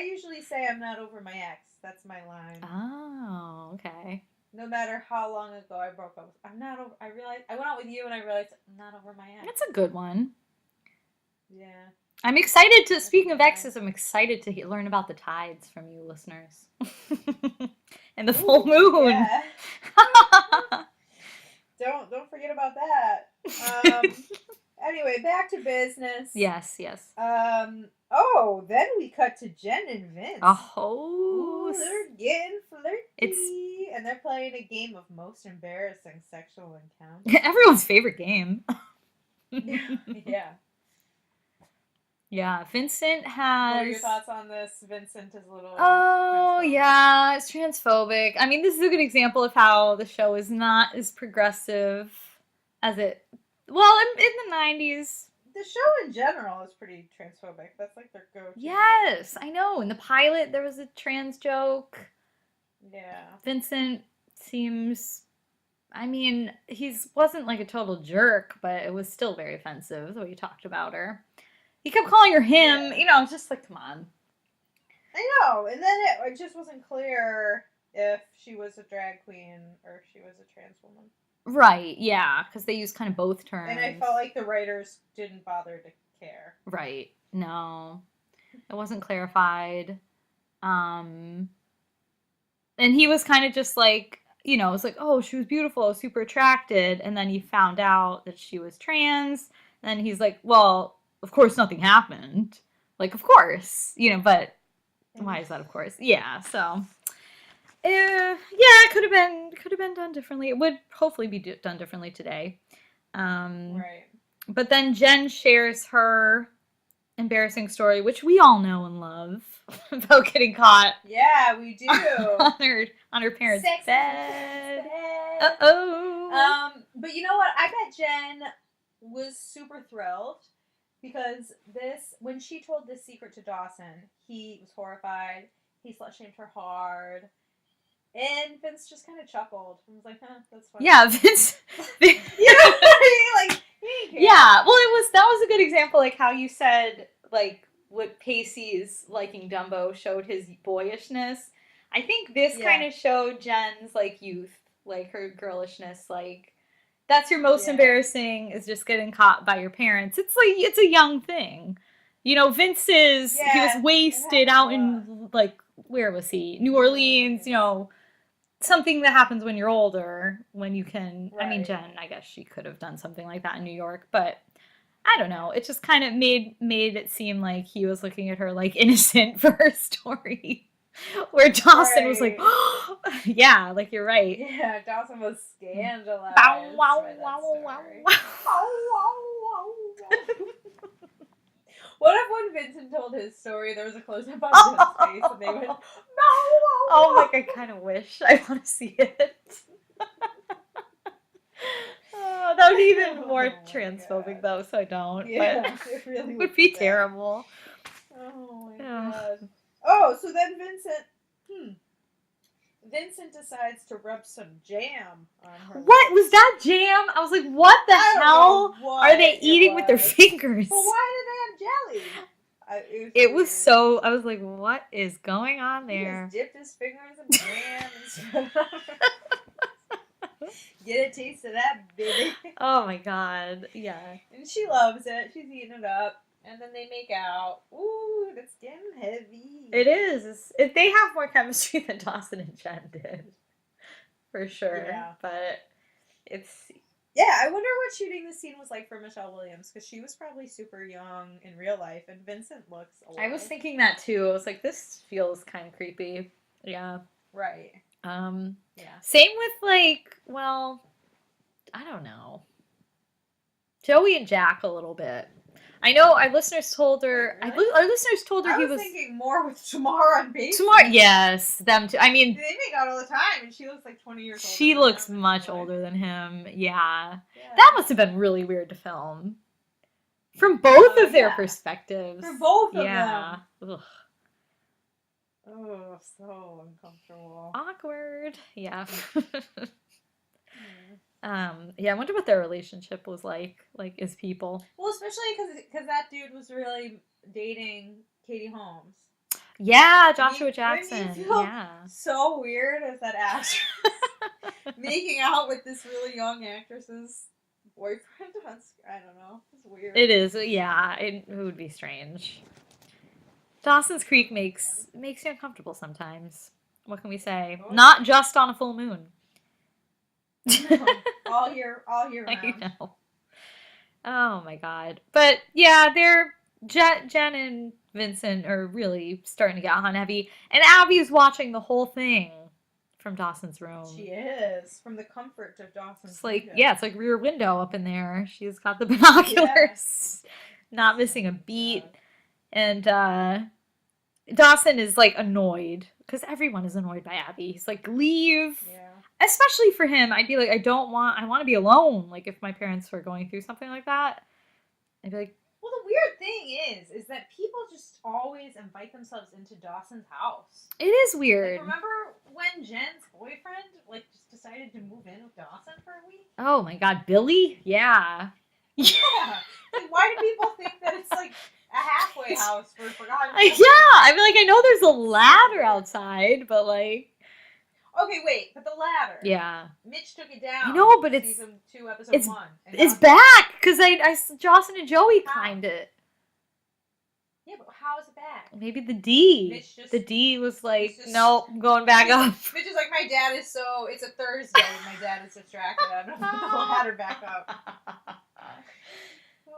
A: usually say I'm not over my ex. That's my line.
B: Oh, okay.
A: No matter how long ago I broke up, I'm not over. I went out with you and I realized I'm not over my ex.
B: That's a good one.
A: Yeah.
B: I'm excited to, speaking of exes, I'm excited to learn about the tides from you listeners. And the full moon.
A: Yeah. Don't forget about that. Anyway, back to business.
B: Yes.
A: Oh, then we cut to Jen and Vince.
B: Oh.
A: Ooh, they're getting flirty. And they're playing a game of most embarrassing sexual encounter.
B: Everyone's favorite game.
A: Yeah.
B: Yeah, Vincent has...
A: What are your thoughts on this? Vincent is a little...
B: Oh, yeah, it's transphobic. I mean, this is a good example of how the show is not as progressive as it... Well, in the 90s...
A: The show in general is pretty transphobic. That's like their go-to.
B: Yes, I know. In the pilot, there was a trans joke.
A: Yeah.
B: Vincent seems... I mean, he wasn't like a total jerk, but it was still very offensive, the way he talked about her. He kept calling her him, you know, just like, come on.
A: I know, and then it just wasn't clear if she was a drag queen or if she was a trans woman.
B: Right, yeah, because they use kind of both terms.
A: And I felt like the writers didn't bother to care.
B: Right, no. It wasn't clarified. And he was kind of just like, you know, it was like, oh, she was beautiful, super attracted, and then he found out that she was trans, and then he's like, well... Of course, nothing happened. Like, of course, you know, but why is that? Of course, yeah. So, yeah, it could have been done differently. It would hopefully be done differently today.
A: Right.
B: But then Jen shares her embarrassing story, which we all know and love, about getting caught.
A: Yeah, we do.
B: on her parents' bed. Uh-oh.
A: But you know what? I bet Jen was super thrilled because when she told this secret to Dawson, he was horrified. He slut shamed her hard. And Vince just kind of chuckled and was like, huh, that's funny.
B: Yeah, Vince.
A: You know what I mean? Like, he didn't care.
B: Yeah, well, that was a good example, like how you said, like, what Pacey's liking Dumbo showed his boyishness. I think this kind of showed Jen's, like, youth, like, her girlishness, like, that's your most embarrassing, is just getting caught by your parents. It's like, it's a young thing. You know, Vince he was wasted out in, like, where was he? New Orleans, you know, something that happens when you're older, when you can, I mean, Jen, I guess she could have done something like that in New York, but I don't know. It just kind of made it seem like he was looking at her like innocent for her story. Where Dawson was like, oh, yeah, like you're right.
A: Yeah, Dawson was scandalized.
B: Bow, wow,
A: by that
B: wow,
A: story.
B: wow,
A: What if when Vincent told his story, there was a close-up on Jen's face and they went, no,
B: oh, like I kind of wish. I want to see it. Oh, that would be even more transphobic, though, so I don't.
A: Yeah,
B: but
A: it really
B: would be terrible.
A: Oh my god. Oh, so then Vincent decides to rub some jam on her.
B: What was that jam? I was like, what the hell are they eating with their fingers?
A: Well, why did they have jelly?
B: It was so. I was like, what is going on there?
A: He just dipped his finger in some jam and spread it on her. Get a taste of that, baby.
B: Oh my god, yeah.
A: And she loves it. She's eating it up. And then they make out. Ooh, that's getting heavy.
B: It is. They have more chemistry than Dawson and Jen did. For sure.
A: Yeah.
B: But it's...
A: Yeah, I wonder what shooting the scene was like for Michelle Williams. Because she was probably super young in real life. And Vincent looks old.
B: I was thinking that too. I was like, this feels kind of creepy. Yeah.
A: Right.
B: Yeah. Same with like, well, I don't know. Joey and Jack a little bit. I know our listeners told her.
A: Really?
B: Our listeners told her
A: I
B: he
A: was
B: was
A: thinking more with Tamara and Pacey.
B: Tamara. Yes, them too. I mean,
A: they make out all the time, and she looks like 20 years old.
B: She looks much older than him. Yeah. That must have been really weird to film. From both of their perspectives.
A: For both of them.
B: Ugh.
A: Oh, so uncomfortable.
B: Awkward. Yeah. Yeah, I wonder what their relationship was like as people.
A: Well, especially because that dude was really dating Katie Holmes.
B: Yeah, Joshua Jackson. Yeah.
A: So weird as that actress making out with this really young actress's boyfriend. I don't know. It's weird.
B: It is. Yeah, it would be strange. Dawson's Creek makes you uncomfortable sometimes. What can we say? Oh. Not just on a full moon.
A: No, all year round.
B: I know. Oh my god. But yeah, Jen and Vincent are really starting to get hot and heavy. And Abby's watching the whole thing from Dawson's room.
A: She is. From the comfort of Dawson's
B: It's like,
A: window.
B: yeah, it's like Rear Window up in there. She's got the binoculars. Yeah. Not missing a beat. And Dawson is like annoyed. Because everyone is annoyed by Abby. He's like, leave. Yeah. Especially for him, I'd be like, I want to be alone. Like, if my parents were going through something like that, I'd be like...
A: Well, the weird thing is that people just always invite themselves into Dawson's house.
B: It is weird.
A: Like, remember when Jen's boyfriend, like, just decided to move in with Dawson for a week?
B: Oh, my God. Billy? Yeah.
A: Yeah. Like, why do people think that it's, like, a halfway house for forgotten
B: Yeah. I mean, like, I know there's a ladder outside, but, like...
A: Okay, wait, but the ladder.
B: Yeah.
A: Mitch took it down.
B: I know, but
A: Season 2, episode 1.
B: It's back! Because Dawson and Joey climbed it.
A: Yeah, but how is it back?
B: Maybe the D. The D was like, nope, going back up.
A: Mitch is like, my dad is it's a Thursday, and my dad is distracted. I'm going to put the ladder back up.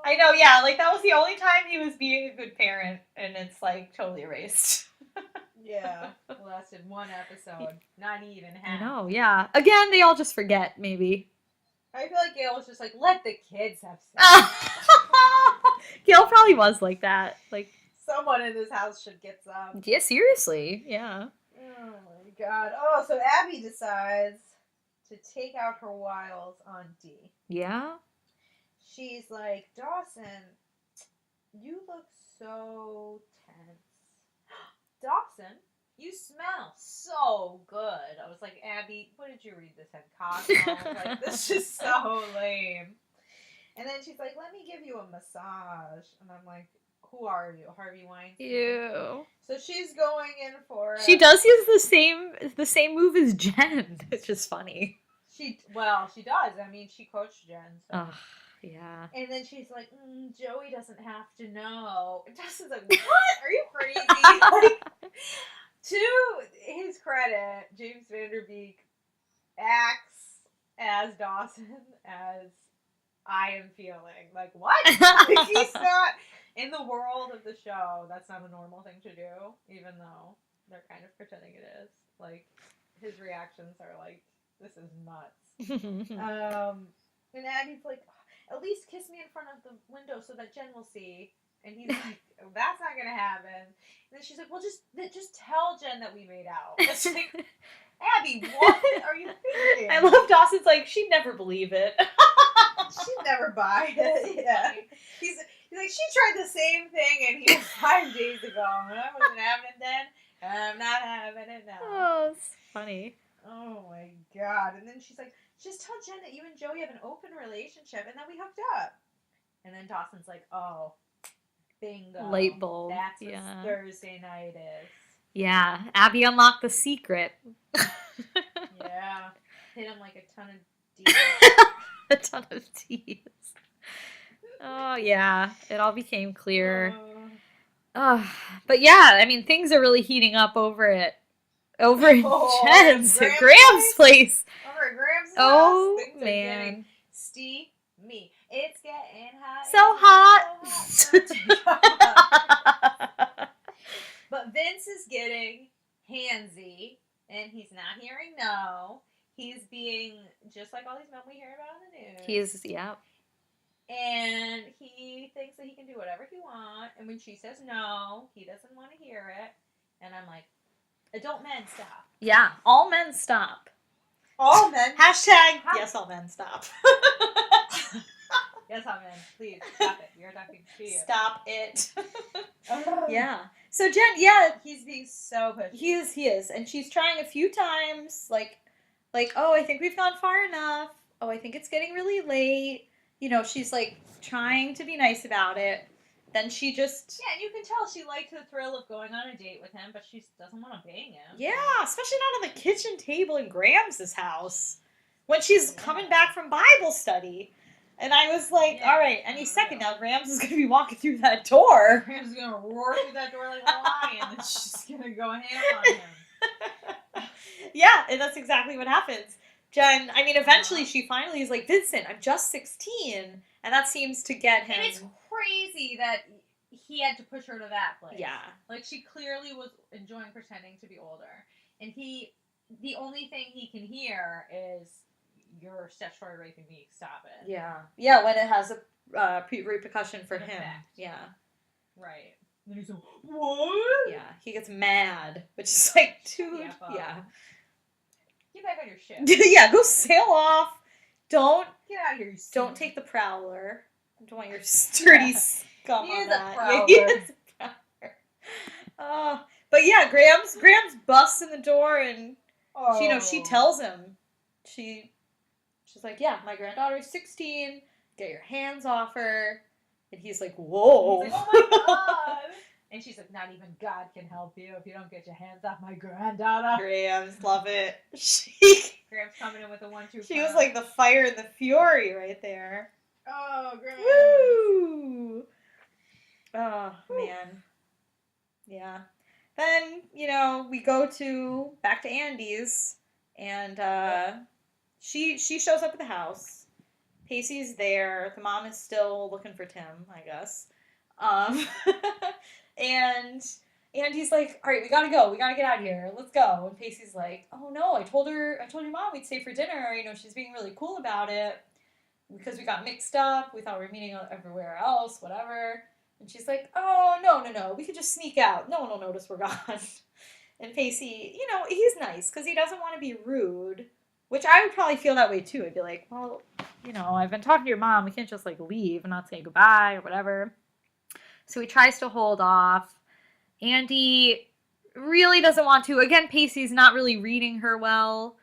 B: I know, yeah, like that was the only time he was being a good parent, and it's like totally erased.
A: Yeah, lasted one episode, not even half.
B: I know, yeah. Again, they all just forget, maybe.
A: I feel like Gail was just like, let the kids have sex.
B: Gail probably was like that. Like,
A: someone in this house should get some.
B: Yeah, seriously, yeah.
A: Oh my god. Oh, so Abby decides to take out her wiles on Dee.
B: Yeah?
A: She's like, Dawson, you look so tense. Dawson, you smell so good. I was like, Abby, what did you read this in Cosmo? I was like, this is so lame. And then she's like, let me give you a massage. And I'm like, who are you? Harvey Weinstein?
B: Ew.
A: So she's going in for it.
B: She does use the same move as Jen. It's just funny.
A: She does. I mean, she coached Jen. So.
B: Oh, yeah.
A: And then she's like, Joey doesn't have to know. And Dustin's like, what? Are you crazy? Like, to his credit, James Vanderbeek acts as Dawson as I am feeling. Like, what? Like, he's not in the world of the show. That's not a normal thing to do, even though they're kind of pretending it is. Like, his reactions are like, this is nuts. And Addie's like, at least kiss me in front of the window so that Jen will see. And he's like, that's not gonna happen. And then she's like, well, just tell Jen that we made out. It's like, Abby, what are you thinking?
B: I love Dawson's like, she'd never believe it.
A: She'd never buy it. Yeah. He's like, she tried the same thing and he was 5 days ago, and I wasn't having it then, and I'm not having it now.
B: Oh, it's funny.
A: Oh my god. And then she's like, just tell Jen that you and Joey have an open relationship and that we hooked up. And then Dawson's like, oh, bingo.
B: Light bulb.
A: That's what Thursday night is.
B: Yeah, Abby unlocked the secret.
A: Yeah. Hit him like a ton of D's.
B: A ton of D's. Oh, yeah. It all became clear. But yeah, I mean, things are really heating up over in Jen's, Graham's place.
A: Over at Graham's house.
B: Oh,
A: Things
B: man.
A: Steamy. It's getting hot.
B: So hot.
A: But Vince is getting handsy, and he's not hearing no. He's being just like all these men we hear about on the news.
B: Yeah.
A: And he thinks that he can do whatever he wants. And when she says no, he doesn't want to hear it. And I'm like, adult men, stop.
B: Yeah, all men stop.
A: All men.
B: Hashtag, yes, all men stop.
A: Yes, all men, please, stop it. We are talking to you.
B: Stop it. Yeah. So Jen, yeah.
A: He's being so pushy.
B: He is. And she's trying a few times, like, oh, I think we've gone far enough. Oh, I think it's getting really late. You know, she's like trying to be nice about it. Then she just...
A: Yeah, and you can tell she liked the thrill of going on a date with him, but she doesn't want to bang him.
B: Yeah, especially not on the kitchen table in Graham's house. When she's coming back from Bible study. And I was like, all right, any second now, Grams is going to be walking through that door.
A: Grams is going to roar through that door like a lion, and she's going to go ham on him.
B: Yeah, and that's exactly what happens. Jen, I mean, eventually she finally is like, Vincent, I'm just 16. And that seems to get him.
A: And it's crazy that he had to push her to that place.
B: Yeah.
A: Like, she clearly was enjoying pretending to be older. And the only thing he can hear is, you're statutory raping me, stop it.
B: Yeah. Yeah, when it has a repercussion for him.
A: Effect.
B: Yeah.
A: Right. And then he's like, what?
B: Yeah, he gets mad, which is like, dude, yeah.
A: Get back on your ship.
B: Yeah, go sail off. Don't
A: get out of here.
B: Don't take the Prowler. I don't want your sturdy scum
A: he
B: on
A: is
B: that.
A: A prowler.
B: He is a prowler. But yeah, Grams busts in the door and she tells him she's like, yeah, my granddaughter is 16. Get your hands off her. And he's like, whoa.
A: He's like, oh my god. And she's like, not even God can help you if you don't get your hands off my granddaughter.
B: Grams, love it.
A: Grams coming in with a 1-2.
B: She was like the fire and the fury right there.
A: Oh, Grams.
B: Woo! Oh, man. Yeah. Then, we go back to Andie's, and she shows up at the house. Pacey's there. The mom is still looking for Tim, I guess. And he's like, all right, we gotta go. We gotta get out of here. Let's go. And Pacey's like, oh no, I told your mom we'd stay for dinner. She's being really cool about it because we got mixed up. We thought we were meeting everywhere else, whatever. And she's like, oh, no. We could just sneak out. No one will notice we're gone. And Pacey, he's nice because he doesn't want to be rude. Which I would probably feel that way too. I'd be like, well, I've been talking to your mom. We can't just like leave and not say goodbye or whatever. So he tries to hold off. Andie really doesn't want to. Again, Pacey's not really reading her well.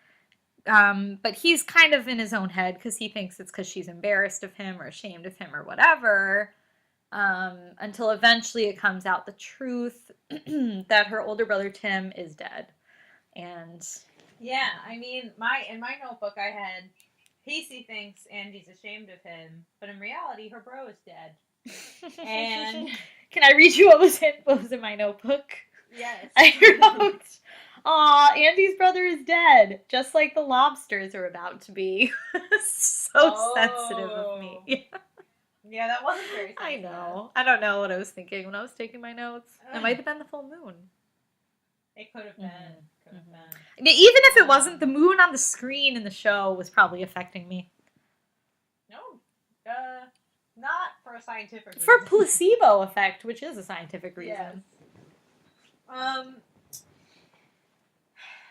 B: But he's kind of in his own head because he thinks it's because she's embarrassed of him or ashamed of him or whatever. Until eventually it comes out the truth that her older brother Tim is dead. And
A: yeah, I mean, in my notebook I had Pacey thinks Andie's ashamed of him, but in reality her bro is dead. And
B: can I read you what was in my notebook?
A: Yes.
B: I wrote, "Aw, Andie's brother is dead, just like the lobsters are about to be." So sensitive of me.
A: Yeah, that wasn't very sensitive.
B: I know. I don't know what I was thinking when I was taking my notes. It might have been the full moon.
A: It could have been. Could have been.
B: I mean, even if it wasn't, the moon on the screen in the show was probably affecting me.
A: No. Not for a scientific reason.
B: For placebo effect, which is a scientific reason.
A: Yes.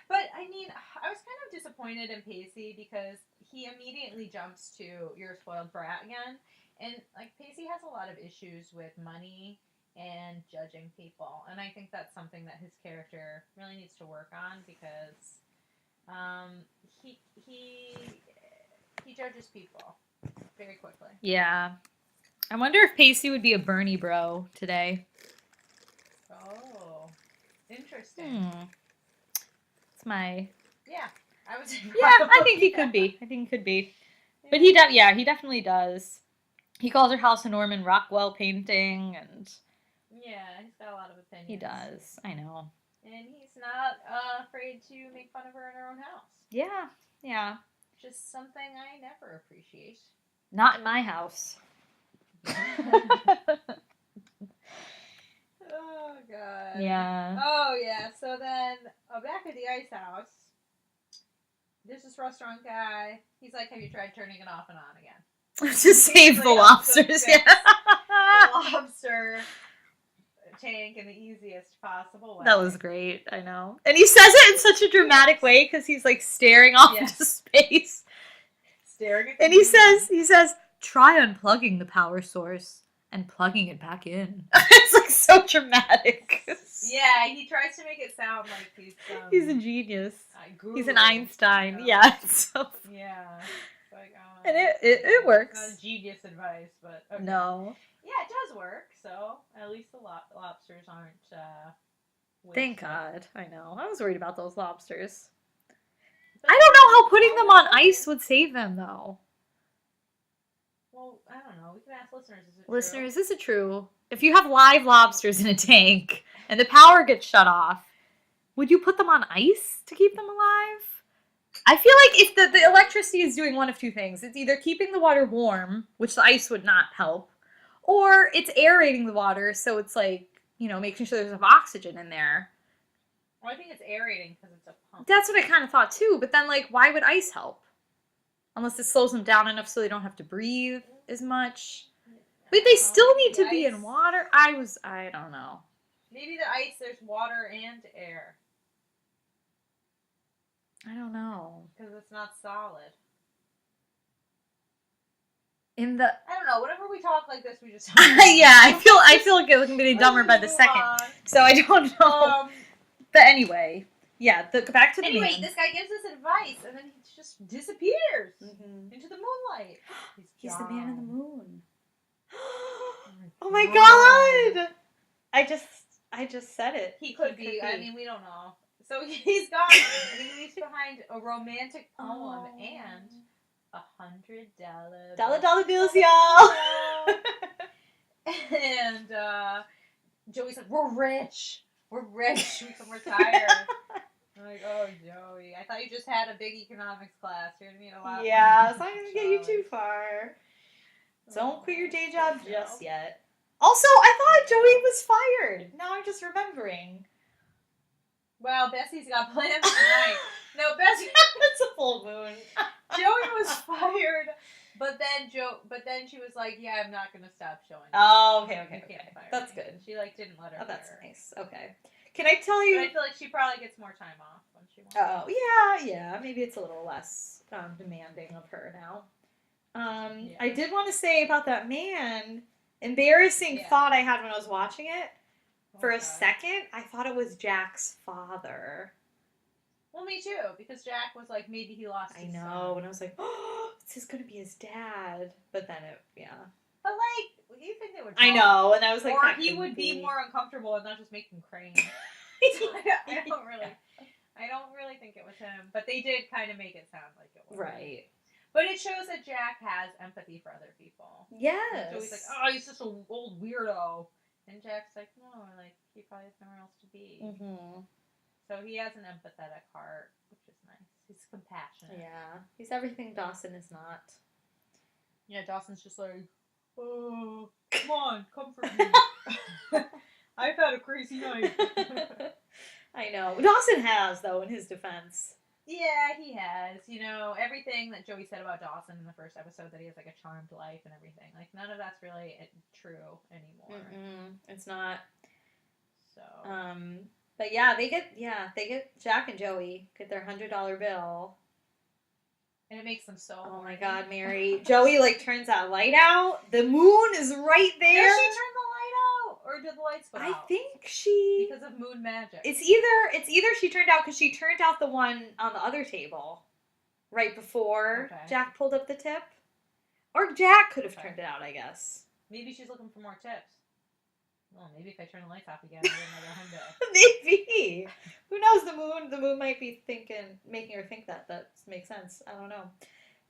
A: But I mean, I was kind of disappointed in Pacey because he immediately jumps to "you're a spoiled brat" again, and like Pacey has a lot of issues with money and judging people, and I think that's something that his character really needs to work on because he judges people very quickly.
B: Yeah. I wonder if Pacey would be a Bernie bro today.
A: Oh, interesting.
B: It's my...
A: Yeah, I would.
B: Yeah, I think he could be. But he definitely does. He calls her house a Norman Rockwell painting, and...
A: Yeah, he's got a lot of opinions.
B: He does. I know.
A: And he's not afraid to make fun of her in her own house.
B: Yeah.
A: Just something I never appreciate.
B: Not in my house.
A: Oh, God.
B: Yeah.
A: Oh, yeah. So then, back at the ice house, there's this restaurant guy. He's like, have you tried turning it off and on again?
B: To save the lobsters, yeah.
A: The lobster tank in the easiest possible way.
B: That was great, I know. And he says it in such a dramatic way because he's like staring off into space.
A: Staring at
B: and he says, try unplugging the power source and plugging it back in. It's like so dramatic.
A: Yeah, he tries to make it sound like
B: he's a genius. He's an Einstein.
A: Yeah.
B: Yeah. So
A: yeah. Like,
B: and it works.
A: Not genius advice, but okay.
B: No.
A: Yeah, it does work. So at least the lobsters aren't.
B: Thank God. I know. I was worried about those lobsters. But I don't know how putting them on ice would save them, though.
A: Well, I don't know. We can ask listeners.
B: Listeners, is it true? If you have live lobsters in a tank and the power gets shut off, would you put them on ice to keep them alive? I feel like if the electricity is doing one of two things. It's either keeping the water warm, which the ice would not help, or it's aerating the water, so it's like, making sure there's enough oxygen in there.
A: Well, I think it's aerating because it's a pump.
B: That's what I kind of thought too, but then like, why would ice help? Unless it slows them down enough so they don't have to breathe as much. But they still need to be in water. I don't know.
A: Maybe the ice, there's water and air.
B: I don't know.
A: Because it's not solid.
B: I don't
A: know. Whenever we talk like this, we just.
B: Yeah, I feel like it's getting dumber by the second. So I don't know. But anyway, yeah. Back to the
A: Anyway,
B: moon.
A: this guy gives us advice, and then he just disappears into the moonlight.
B: He's the man in the moon. Oh
A: my
B: God! I just said it.
A: He could be. I mean, we don't know. So he's gone, and he leaves behind a romantic poem and $100
B: dollar bills, y'all.
A: And Joey's like, "We're rich. We can retire." I'm like, "Oh, Joey, I thought you just had a big economics class. You're gonna need a lot."
B: Yeah, it's not gonna get you too far. Don't quit your day job just yet. Also, I thought Joey was fired. Now I'm just remembering.
A: Well, Bessie's got plans tonight. No, Bessie.
B: It's a full moon.
A: Joey was fired, but then she was like, "Yeah, I'm not gonna stop showing."
B: Oh, okay. That's good.
A: She didn't let her.
B: Oh, that's nice. Okay. Can I tell you?
A: But I feel like she probably gets more time off when she wants.
B: Oh, yeah. Maybe it's a little less demanding of her now. I did want to say about that man, embarrassing thought I had when I was watching it. For a second, I thought it was Jack's father.
A: Well, me too, because Jack was like, maybe he lost his son.
B: I know, and I was like, oh, this is going to be his dad. But then
A: But, like, you think they would talk?
B: I know, and I was like,
A: or he would be more uncomfortable and not just make him crane. So I don't really think it was him. But they did kind of make it sound like it was.
B: Right.
A: But it shows that Jack has empathy for other people.
B: Yes.
A: So he's like, oh, he's just an old weirdo. And Jack's like, no, like, he probably has nowhere else to be.
B: Mm-hmm.
A: So he has an empathetic heart, which is nice. He's compassionate.
B: Yeah. He's everything Dawson is not.
A: Yeah, Dawson's just like, oh, come on, comfort me. I've had a crazy night.
B: I know. Dawson has, though, in his defense.
A: Yeah, he has. You know, everything that Joey said about Dawson in the first episode, that he has, like, a charmed life and everything. Like, none of that's really true anymore.
B: It's not.
A: So.
B: But yeah, they get Jack and Joey get their $100 bill.
A: And it makes them so
B: Oh
A: horny.
B: my God, Mary. Joey, like, turns that light out. The moon is right there.
A: Did she turn the light out? Or did the lights go out?
B: I think she...
A: Because of moon magic.
B: It's either she turned out, because she turned out the one on the other table right before Jack pulled up the tip. Or Jack could have turned it out, I guess.
A: Maybe she's looking for more tips. Well, maybe if I turn the lights off again, I'll get another $100.
B: Maybe. Who knows? The moon might be making her think that makes sense. I don't know.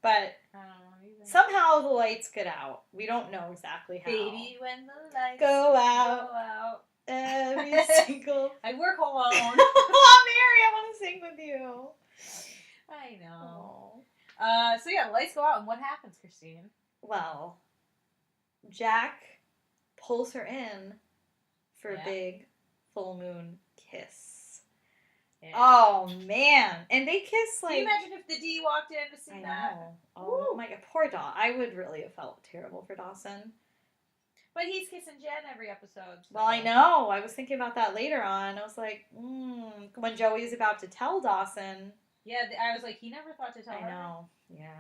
B: But
A: I don't know either.
B: Somehow the lights get out. We don't know exactly how.
A: Baby, when the lights
B: go out. Every single.
A: I work alone.
B: Oh, Mary, I want to sing with you.
A: I know.
B: Aww.
A: So yeah, the lights go out, and what happens, Christine?
B: Well, Jack pulls her in for a big full moon kiss. Yeah. Oh man, and they kiss like.
A: Can you imagine if the D walked in to see
B: I
A: that?
B: know. Oh my God, poor Dawson. I would really have felt terrible for Dawson.
A: But he's kissing Jen every episode. So.
B: Well, I know. I was thinking about that later on. I was like, when Joey's about to tell Dawson.
A: Yeah, I was like, he never thought to tell her.
B: I know. Yeah.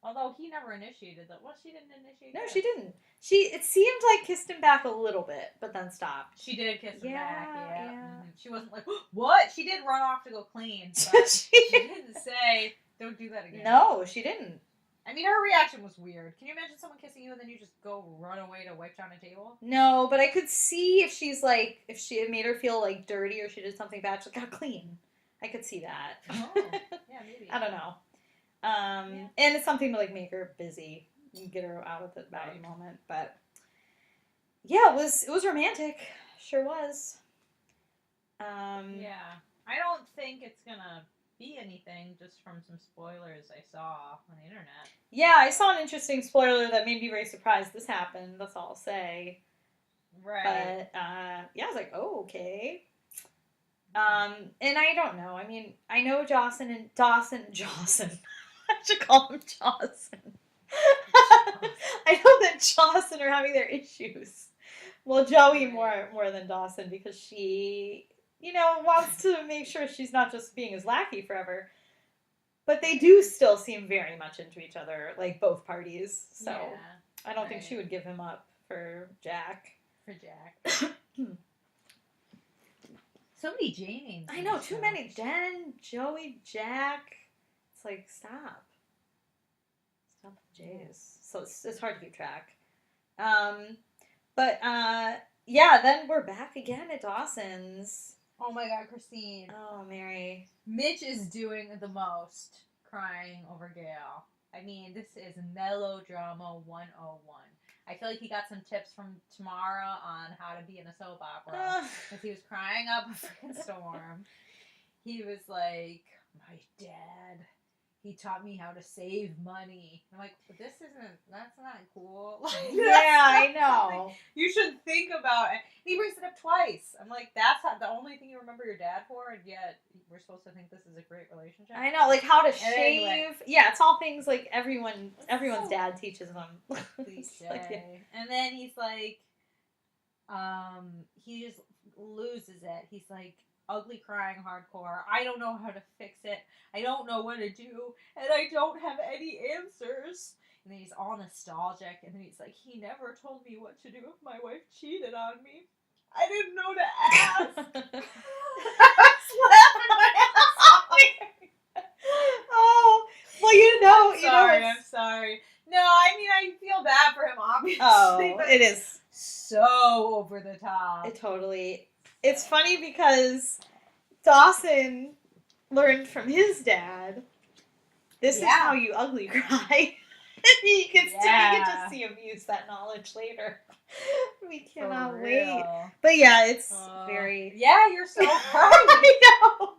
A: Although he never initiated that. Well, she didn't initiate.
B: No, she didn't. It seemed like kissed him back a little bit, but then stopped.
A: She did kiss him back. Yeah. Mm-hmm. She wasn't like, what? She did run off to go clean. But she didn't say, don't do that again.
B: No, she didn't.
A: I mean, her reaction was weird. Can you imagine someone kissing you and then you just go run away to wipe down a table?
B: No, but I could see if it made her feel like dirty or she did something bad, she got clean. I could see that.
A: Oh, yeah, maybe.
B: I don't know. And it's something to like make her busy and get her out of the bad moment. But yeah, it was romantic. Sure was.
A: Yeah. I don't think it's gonna be anything just from some spoilers I saw on the internet.
B: Yeah, I saw an interesting spoiler that made me very surprised this happened. That's all I'll say.
A: Right.
B: But yeah, I was like, oh, okay. And I don't know. I mean, I know Dawson. I should call him Dawson. I know that Dawson are having their issues. Well, Joey more than Dawson, because she, wants to make sure she's not just being his lackey forever. But they do still seem very much into each other, like both parties. So I don't think she would give him up for Jack.
A: So many J names.
B: I know, too many. Jen, Joey, Jack. It's like, stop the J's. So it's hard to keep track. But then we're back again at Dawson's.
A: Oh my God, Christine.
B: Oh, Mary. Mitch
A: is doing the most crying over Gail. I mean, this is melodrama 101. I feel like he got some tips from Tamara on how to be in a soap opera. Because he was crying up a freaking storm. He was like, my dad, he taught me how to save money. I'm like, but that's not cool. Like,
B: yeah, I know.
A: You should think about it. He brings it up twice. I'm like, that's the only thing you remember your dad for, and yet we're supposed to think this is a great relationship.
B: I know, like how to shave.
A: Anyway.
B: Yeah, it's all things like everyone's dad teaches them.
A: And then he's like, he just loses it. He's like, ugly crying hardcore. I don't know how to fix it. I don't know what to do, and I don't have any answers. And then he's all nostalgic, and then he's like, he never told me what to do if my wife cheated on me. I didn't know to ask. I was laughing my ass off.
B: Oh, well, you know,
A: I'm sorry. No, I mean, I feel bad for him, obviously.
B: Oh,
A: but
B: it is
A: so over the top.
B: It totally. It's funny because Dawson learned from his dad. This is how you ugly cry. We get to see him use that knowledge later. We cannot wait. But yeah, it's very.
A: Yeah, you're so right.
B: I know.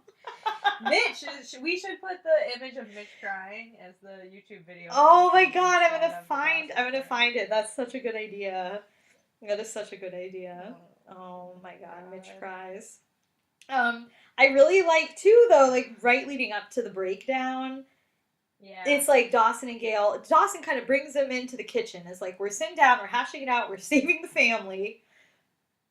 A: Mitch, we should put the image of Mitch crying as the YouTube video.
B: Oh my god, I'm gonna find it. That's such a good idea. That is such a good idea. Oh my god, Mitch cries. I really like too though, like right leading up to the breakdown. Yeah. It's like Dawson and Gail. Dawson kind of brings them into the kitchen. It's like, we're sitting down, we're hashing it out, we're saving the family.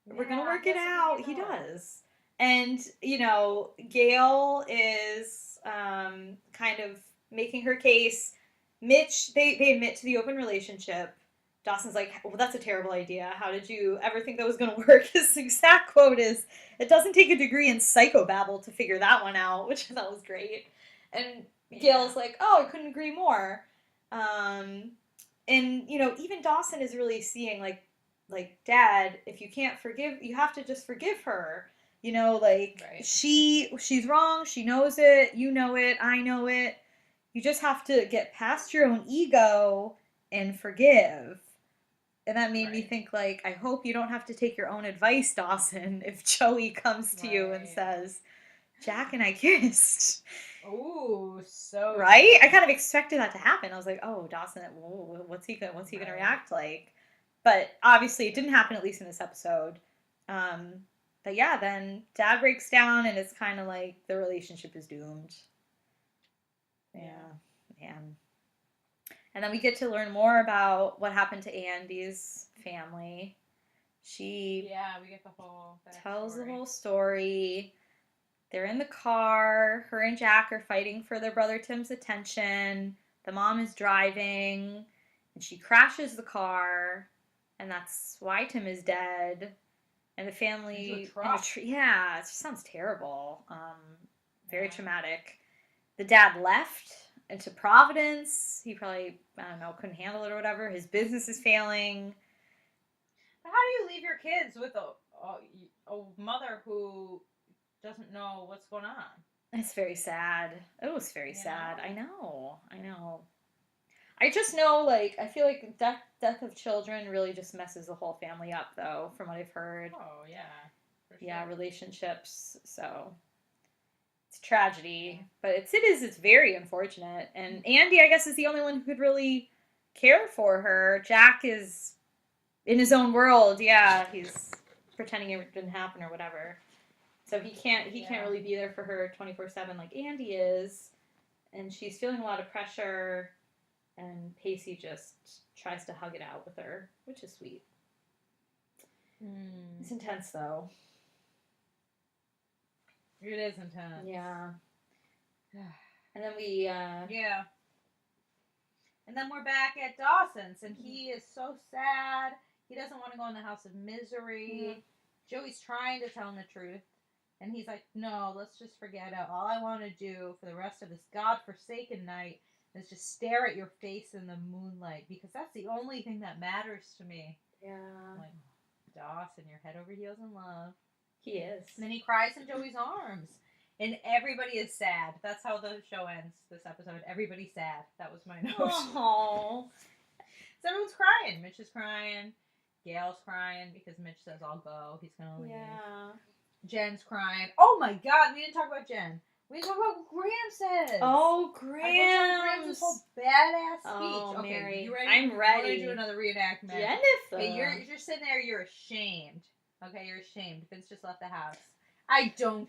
B: We're gonna work it out. He does. And, you know, Gail is kind of making her case. Mitch, they admit to the open relationship. Dawson's like, well, that's a terrible idea. How did you ever think that was going to work? His exact quote is, it doesn't take a degree in psychobabble to figure that one out, which I thought was great. And Gail's like, oh, I couldn't agree more. And, you know, even Dawson is really seeing, like, Dad, if you can't forgive, you have to just forgive her. You know, like, she's wrong, she knows it, you know it, I know it. You just have to get past your own ego and forgive. And that made me think, like, I hope you don't have to take your own advice, Dawson, if Joey comes to you and says, Jack and I kissed.
A: Ooh, so
B: right? I kind of expected that to happen. I was like, oh, Dawson, what's he gonna react like? But obviously it didn't happen, at least in this episode. But yeah, then Dad breaks down and it's kind of like the relationship is doomed. Yeah, man. And then we get to learn more about what happened to Andie's family. We get the whole tells the whole story. They're in the car. Her and Jack are fighting for their brother Tim's attention. The mom is driving, and she crashes the car, and that's why Tim is dead. And the family, it just sounds terrible. Very traumatic. The dad left into Providence. He probably, I don't know, couldn't handle it or whatever. His business is failing.
A: But how do you leave your kids with a mother who doesn't know what's going on?
B: It's very sad. It was very sad. I know. I just know, like, I feel like death of children really just messes the whole family up, though, from what I've heard.
A: Oh, yeah.
B: Yeah, relationships, so it's a tragedy, but it's very unfortunate. And Andie, I guess, is the only one who could really care for her. Jack is in his own world. Yeah, he's pretending it didn't happen or whatever. So he can't really be there for her 24/7 like Andie is. And she's feeling a lot of pressure, and Pacey just tries to hug it out with her, which is sweet. It's intense, though.
A: It is intense.
B: Yeah. And then we,
A: And then we're back at Dawson's, and he is so sad. He doesn't want to go in the house of misery. Joey's trying to tell him the truth. And he's like, no, let's just forget it. All I want to do for the rest of this godforsaken night is just stare at your face in the moonlight, because that's the only thing that matters to me.
B: Yeah.
A: I'm like, Dawson, you're head over heels in love.
B: He is.
A: And then he cries in Joey's arms. And everybody is sad. That's how the show ends, this episode. Everybody's sad. That was my note.
B: Aww.
A: So everyone's crying. Mitch is crying. Gail's crying because Mitch says, I'll go. He's going to leave. Yeah. Jen's crying. Oh my god, we didn't talk about Jen. We didn't talk about what Graham says.
B: Oh, Graham.
A: Graham's whole badass speech.
B: Oh,
A: okay,
B: Mary.
A: You ready?
B: I'm ready.
A: We're going to do another reenactment.
B: Jennifer.
A: Okay, you're sitting there, you're ashamed. Okay, you're ashamed. Vince just left the house. I do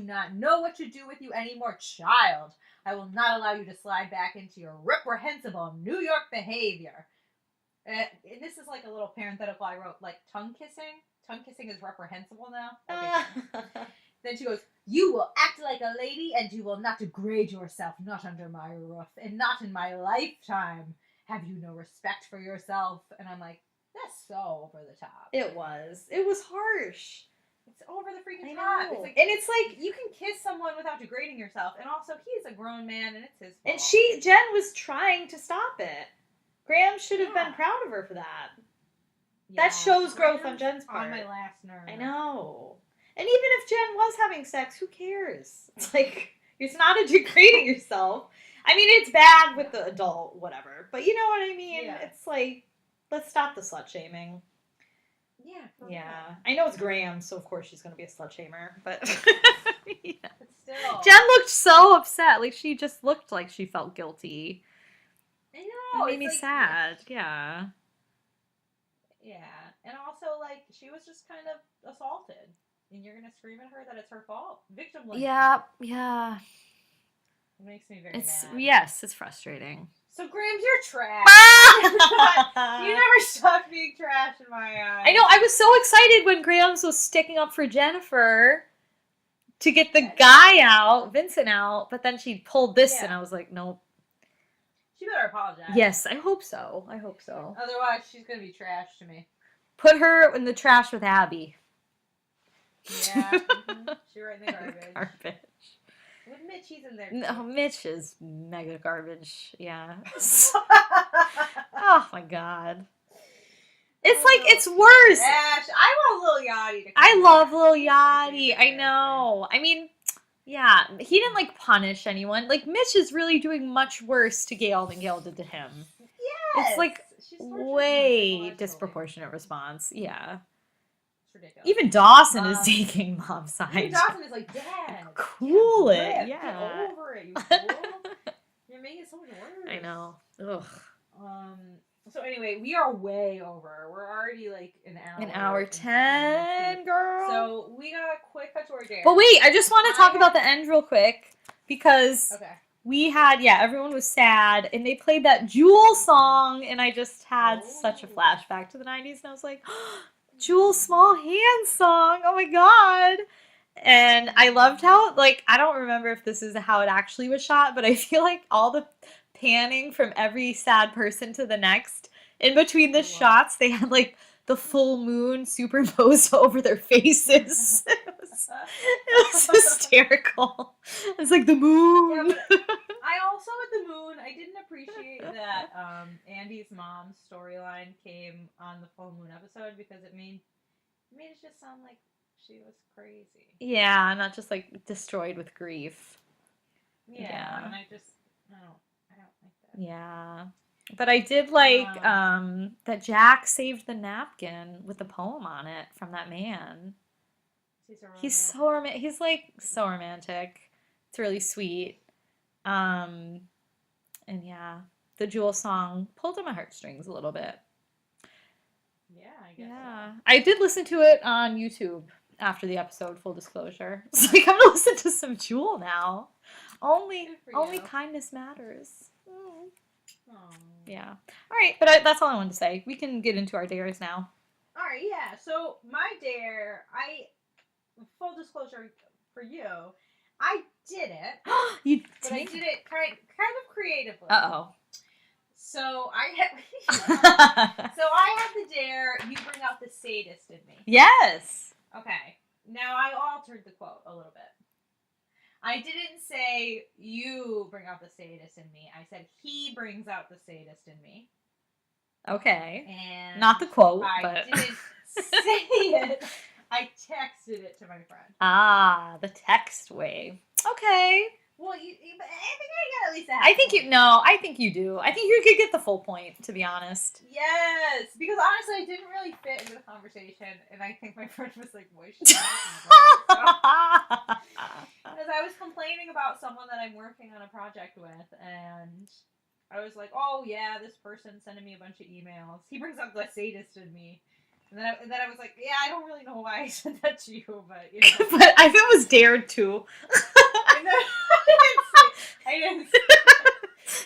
A: not know what to do with you anymore, child. I will not allow you to slide back into your reprehensible New York behavior. And this is like a little parenthetical I wrote, like tongue kissing. Tongue kissing is reprehensible now. Okay. Then she goes, "You will act like a lady, and you will not degrade yourself, not under my roof, and not in my lifetime. Have you no respect for yourself?" And I'm like, that's so over the top.
B: It was. It was harsh.
A: It's over the freaking
B: I
A: top.
B: know.
A: It's like,
B: And it's like,
A: you can kiss someone without degrading yourself, and also he's a grown man, and it's his fault.
B: and Jen was trying to stop it. Graham should have been
A: Yeah.
B: proud of her for that.
A: Yeah,
B: That shows growth on
A: Graham's
B: Jen's part.
A: on my last nerve.
B: I know. And even if Jen was having sex, who cares? It's like, it's not a degrading yourself. I mean, it's bad with the adult, whatever. But you know what I mean?
A: Yeah.
B: It's like, let's stop the slut shaming.
A: Yeah.
B: Yeah. I know it's Graham, so of course she's going to be a slut shamer. But, yeah.
A: But still.
B: Jen looked so upset. Like, she just looked like she felt guilty.
A: I know.
B: It made me
A: like,
B: sad. Yeah.
A: Yeah. And also, like, she was just kind of assaulted. And you're going to scream at her that it's her fault? Victim blaming.
B: Yeah.
A: It makes me very mad.
B: Yes, it's frustrating.
A: So, Graham, you're trash. You never stopped being trash in my eyes.
B: I know, I was so excited when Grams was sticking up for Jennifer to get the guy out, Vincent out, but then she pulled this and I was like, nope.
A: She better apologize.
B: Yes, I hope so.
A: Otherwise, she's going to be trash to me.
B: Put her in the trash with Abby.
A: Yeah. She right in the garbage. With Mitch, he's in there.
B: No, Mitch is mega garbage. Yeah. Oh my god. It's like, it's worse.
A: Trash. I want Lil Yachty to come
B: I love Lil
A: back.
B: Yachty. I know. I mean, yeah, he didn't like punish anyone. Like, Mitch is really doing much worse to Gail than Gail did to him.
A: Yes.
B: It's like
A: She's torturing
B: way
A: him psychologically.
B: disproportionate response. Yeah.
A: It's ridiculous.
B: Even Dawson is taking mom's side.
A: Even Dawson is like, Dad.
B: Cool
A: get
B: it.
A: grip,
B: Yeah.
A: Get over it, you fool. You're making it so much worse.
B: I know. Ugh.
A: So anyway, we are way over. We're already like an hour.
B: An hour 10, girl.
A: So we got a quick cut to our dare.
B: But wait, I just want to talk about the end real quick because we had, everyone was sad and they played that Jewel song and I just had such a flashback to the 90s and I was like, Jewel's Small Hands song. Oh my god. And I loved how, like, I don't remember if this is how it actually was shot, but I feel like all the panning from every sad person to the next, in between the shots, they had, like, the full moon superimposed over their faces. It was hysterical. It's like the moon.
A: Yeah, but I also, with the moon, I didn't appreciate that Andie's mom's storyline came on the full moon episode because it made it just sound like she was crazy.
B: Yeah, not just like destroyed with grief.
A: Yeah. And I don't like that.
B: Yeah. But I did like that Jack saved the napkin with the poem on it from that man. He's so romantic. He's like so romantic. It's really sweet. And yeah, the Jewel song pulled on my heartstrings a little bit.
A: Yeah, I guess.
B: Yeah. I did listen to it on YouTube after the episode, full disclosure. It's like I'm gonna listen to some Jewel now. Only kindness matters. Yeah. All right, but that's all I wanted to say. We can get into our dares now.
A: All right, yeah. So my dare, full disclosure for you, I did it. But I did it kind of creatively.
B: Uh-oh.
A: So I had the dare, you bring out the sadist in me.
B: Yes.
A: Okay. Now I altered the quote a little bit. I didn't say you bring out the sadist in me. I said he brings out the sadist in me.
B: Okay.
A: And
B: not the quote,
A: I didn't say it. I texted it to my friend.
B: Ah, the text way. Okay.
A: Well, I think I got at least a half.
B: I think you do. I think you could get the full point, to be honest.
A: Yes, because honestly, I didn't really fit into the conversation, and I think my friend was like, "Why is she talking about?" Because I was complaining about someone that I'm working on a project with, and I was like, "Oh yeah, this person's sending me a bunch of emails. He brings up the sadist in me." And then I was like, "Yeah, I don't really know why I said that to you, but you know."
B: But I think it was dared to.
A: And then I didn't say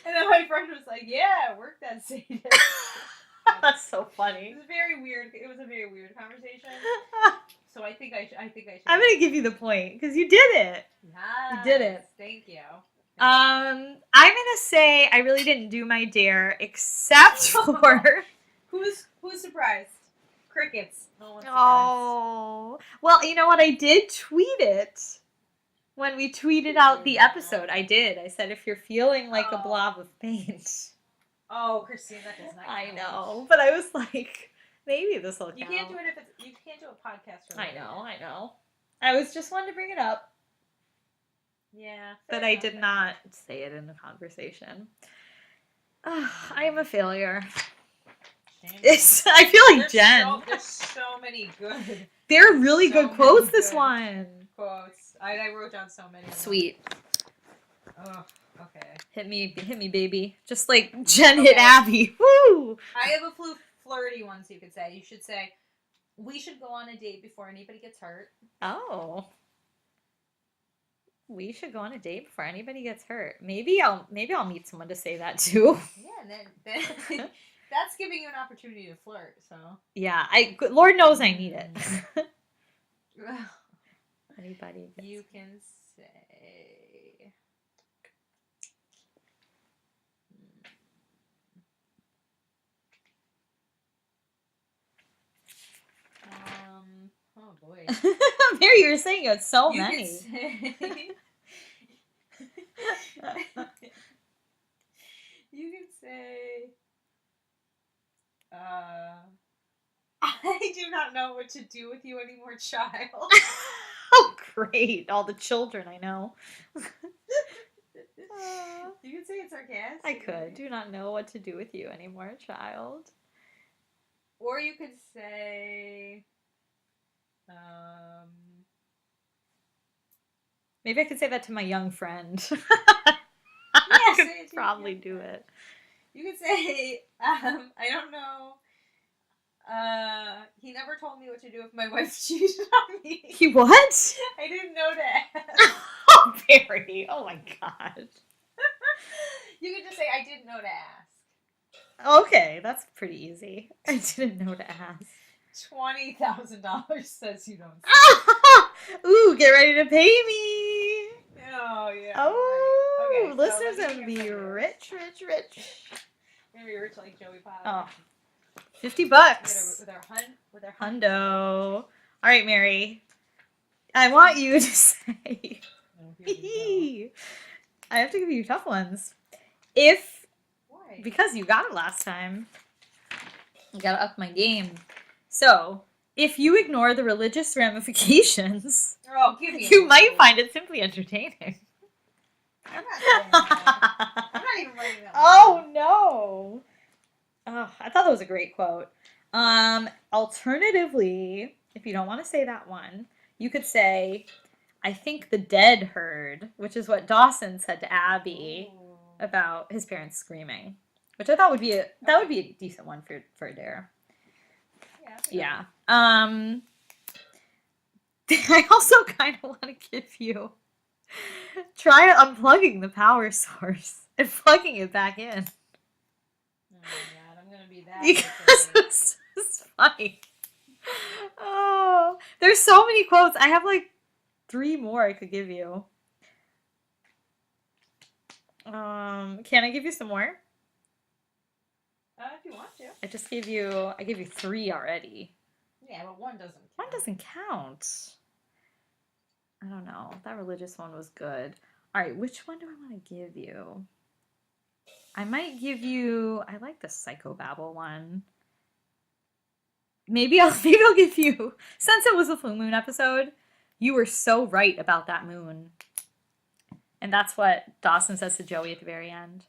A: and then my friend was like, "Yeah, work that sadist."
B: That's so funny.
A: It was a very weird conversation. so I think I should.
B: I'm gonna give you the point because you did it.
A: Yes,
B: You did it.
A: Thank you.
B: I'm gonna say I really didn't do my dare except for.
A: Who's surprised? Crickets. No one's surprised.
B: Oh, well, you know what? I did tweet it when we tweeted out the episode. I did. I said if you're feeling like a blob of paint.
A: Oh, Christine, that does not count.
B: I know, but I was like, maybe this will count.
A: You can't do it if it's. You can't do a podcast.
B: I know. I was just wanting to bring it up.
A: Yeah.
B: But I did not say it in the conversation. I am a failure. I feel like Jen.
A: There's so many good.
B: They're really good quotes, this one.
A: Quotes. I wrote down so many.
B: Sweet.
A: Oh, okay.
B: Hit me, baby. Just like Jen hit Abby. Woo!
A: I have a flirty one, so you could say. You should say, we should go on a date before anybody gets hurt.
B: Oh. We should go on a date before anybody gets hurt. Maybe I'll meet someone to say that too.
A: Yeah, and then that's giving you an opportunity to flirt. So
B: yeah, Lord knows I need it. Anybody gets
A: you can say. Oh boy.
B: Mary, you were saying it's so
A: you
B: many.
A: You can say, I do not know what to do with you anymore, child.
B: Oh, great. All the children I know.
A: You can say it's sarcastic.
B: I could. Do not know what to do with you anymore, child.
A: Or you could say,
B: maybe I could say that to my young friend.
A: Yeah,
B: I could probably do it.
A: You could say, I don't know. He never told me what to do if my wife cheated on me.
B: He what?
A: I didn't know that.
B: Oh, Barry. Oh my god.
A: You could just say, I didn't know to ask.
B: Okay, that's pretty easy. I didn't know to ask.
A: $20,000 says you don't.
B: Ooh, get ready to pay me.
A: Oh, yeah.
B: Oh,
A: right. Okay,
B: listeners are gonna be rich.
A: Gonna be rich like Joey Pop.
B: Oh. $50.
A: With our
B: hundo. All right, Mary. I want you to say. I have to give you tough ones.
A: Why?
B: Because you got it last time. I gotta up my game. So, if you ignore the religious ramifications, you might find it simply entertaining.
A: I'm not saying that. I'm not even writing that.
B: Oh no. Oh, I thought that was a great quote. Alternatively, if you don't want to say that one, you could say, I think the dead heard, which is what Dawson said to Abby about his parents screaming, which I thought would be a decent one for a dare. Yeah. I also kind of want to give you try unplugging the power source and plugging it back in.
A: Oh my god, I'm gonna be that.
B: Because it's funny. Oh, there's so many quotes. I have like 3 more I could give you. Can I give you some more?
A: If you want to.
B: I gave you 3 already.
A: Yeah, but one doesn't count.
B: One doesn't count. I don't know. That religious one was good. All right, which one do I want to give you? I might give you. I like the psychobabble one. Maybe I'll give you. Since it was a full moon episode, you were so right about that moon, and that's what Dawson says to Joey at the very end.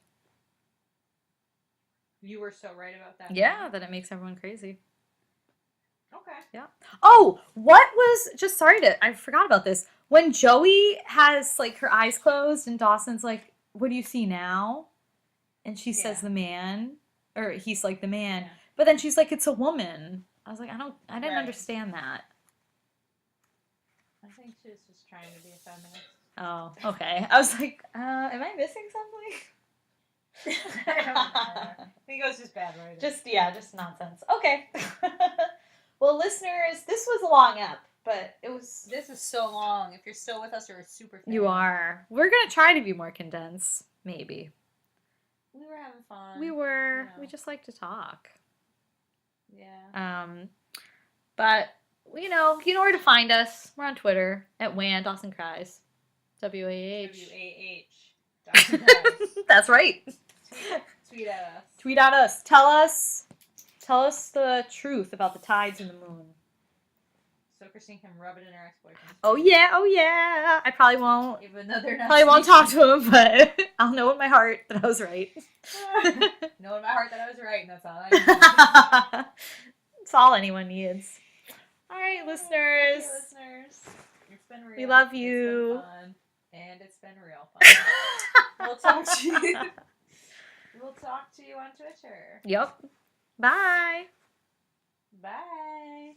A: You were so right about that.
B: Yeah, moon? That it makes everyone crazy.
A: Okay.
B: Yeah. Oh, what was just I forgot about this. When Joey has like her eyes closed and Dawson's like, "What do you see now?" And she says the man, or he's like the man, but then she's like, "It's a woman." I was like, I didn't understand that.
A: I think she was just trying to be a feminist.
B: Oh, okay. I was like, am I missing something?
A: I think it was just bad writing.
B: Just nonsense. Okay. Well, listeners, this was a long ep, but it was.
A: This is so long. If you're still with us, you're a super fan.
B: You are. We're gonna try to be more condensed, maybe.
A: We were having fun.
B: We were.
A: You know.
B: We just like to talk.
A: Yeah.
B: But you know where to find us. We're on Twitter at Dawson Cries. WAH.
A: WAH.
B: That's right.
A: Tweet at us.
B: Tweet at us. Tell us the truth about the tides and the moon.
A: So Christine can rub it in her ex-boyfriend's face.
B: Oh yeah. I probably won't.
A: Even though they're not.
B: Probably won't talk to him, but I'll know in my heart that I was right.
A: Know in my heart that I was right, and that's all I need.
B: That's all anyone needs. All right, listeners.
A: Hey, listeners. It's been real.
B: We love you.
A: It's been fun. And it's been real fun. We'll talk to you. We'll talk to you on Twitter.
B: Yep. Bye.
A: Bye.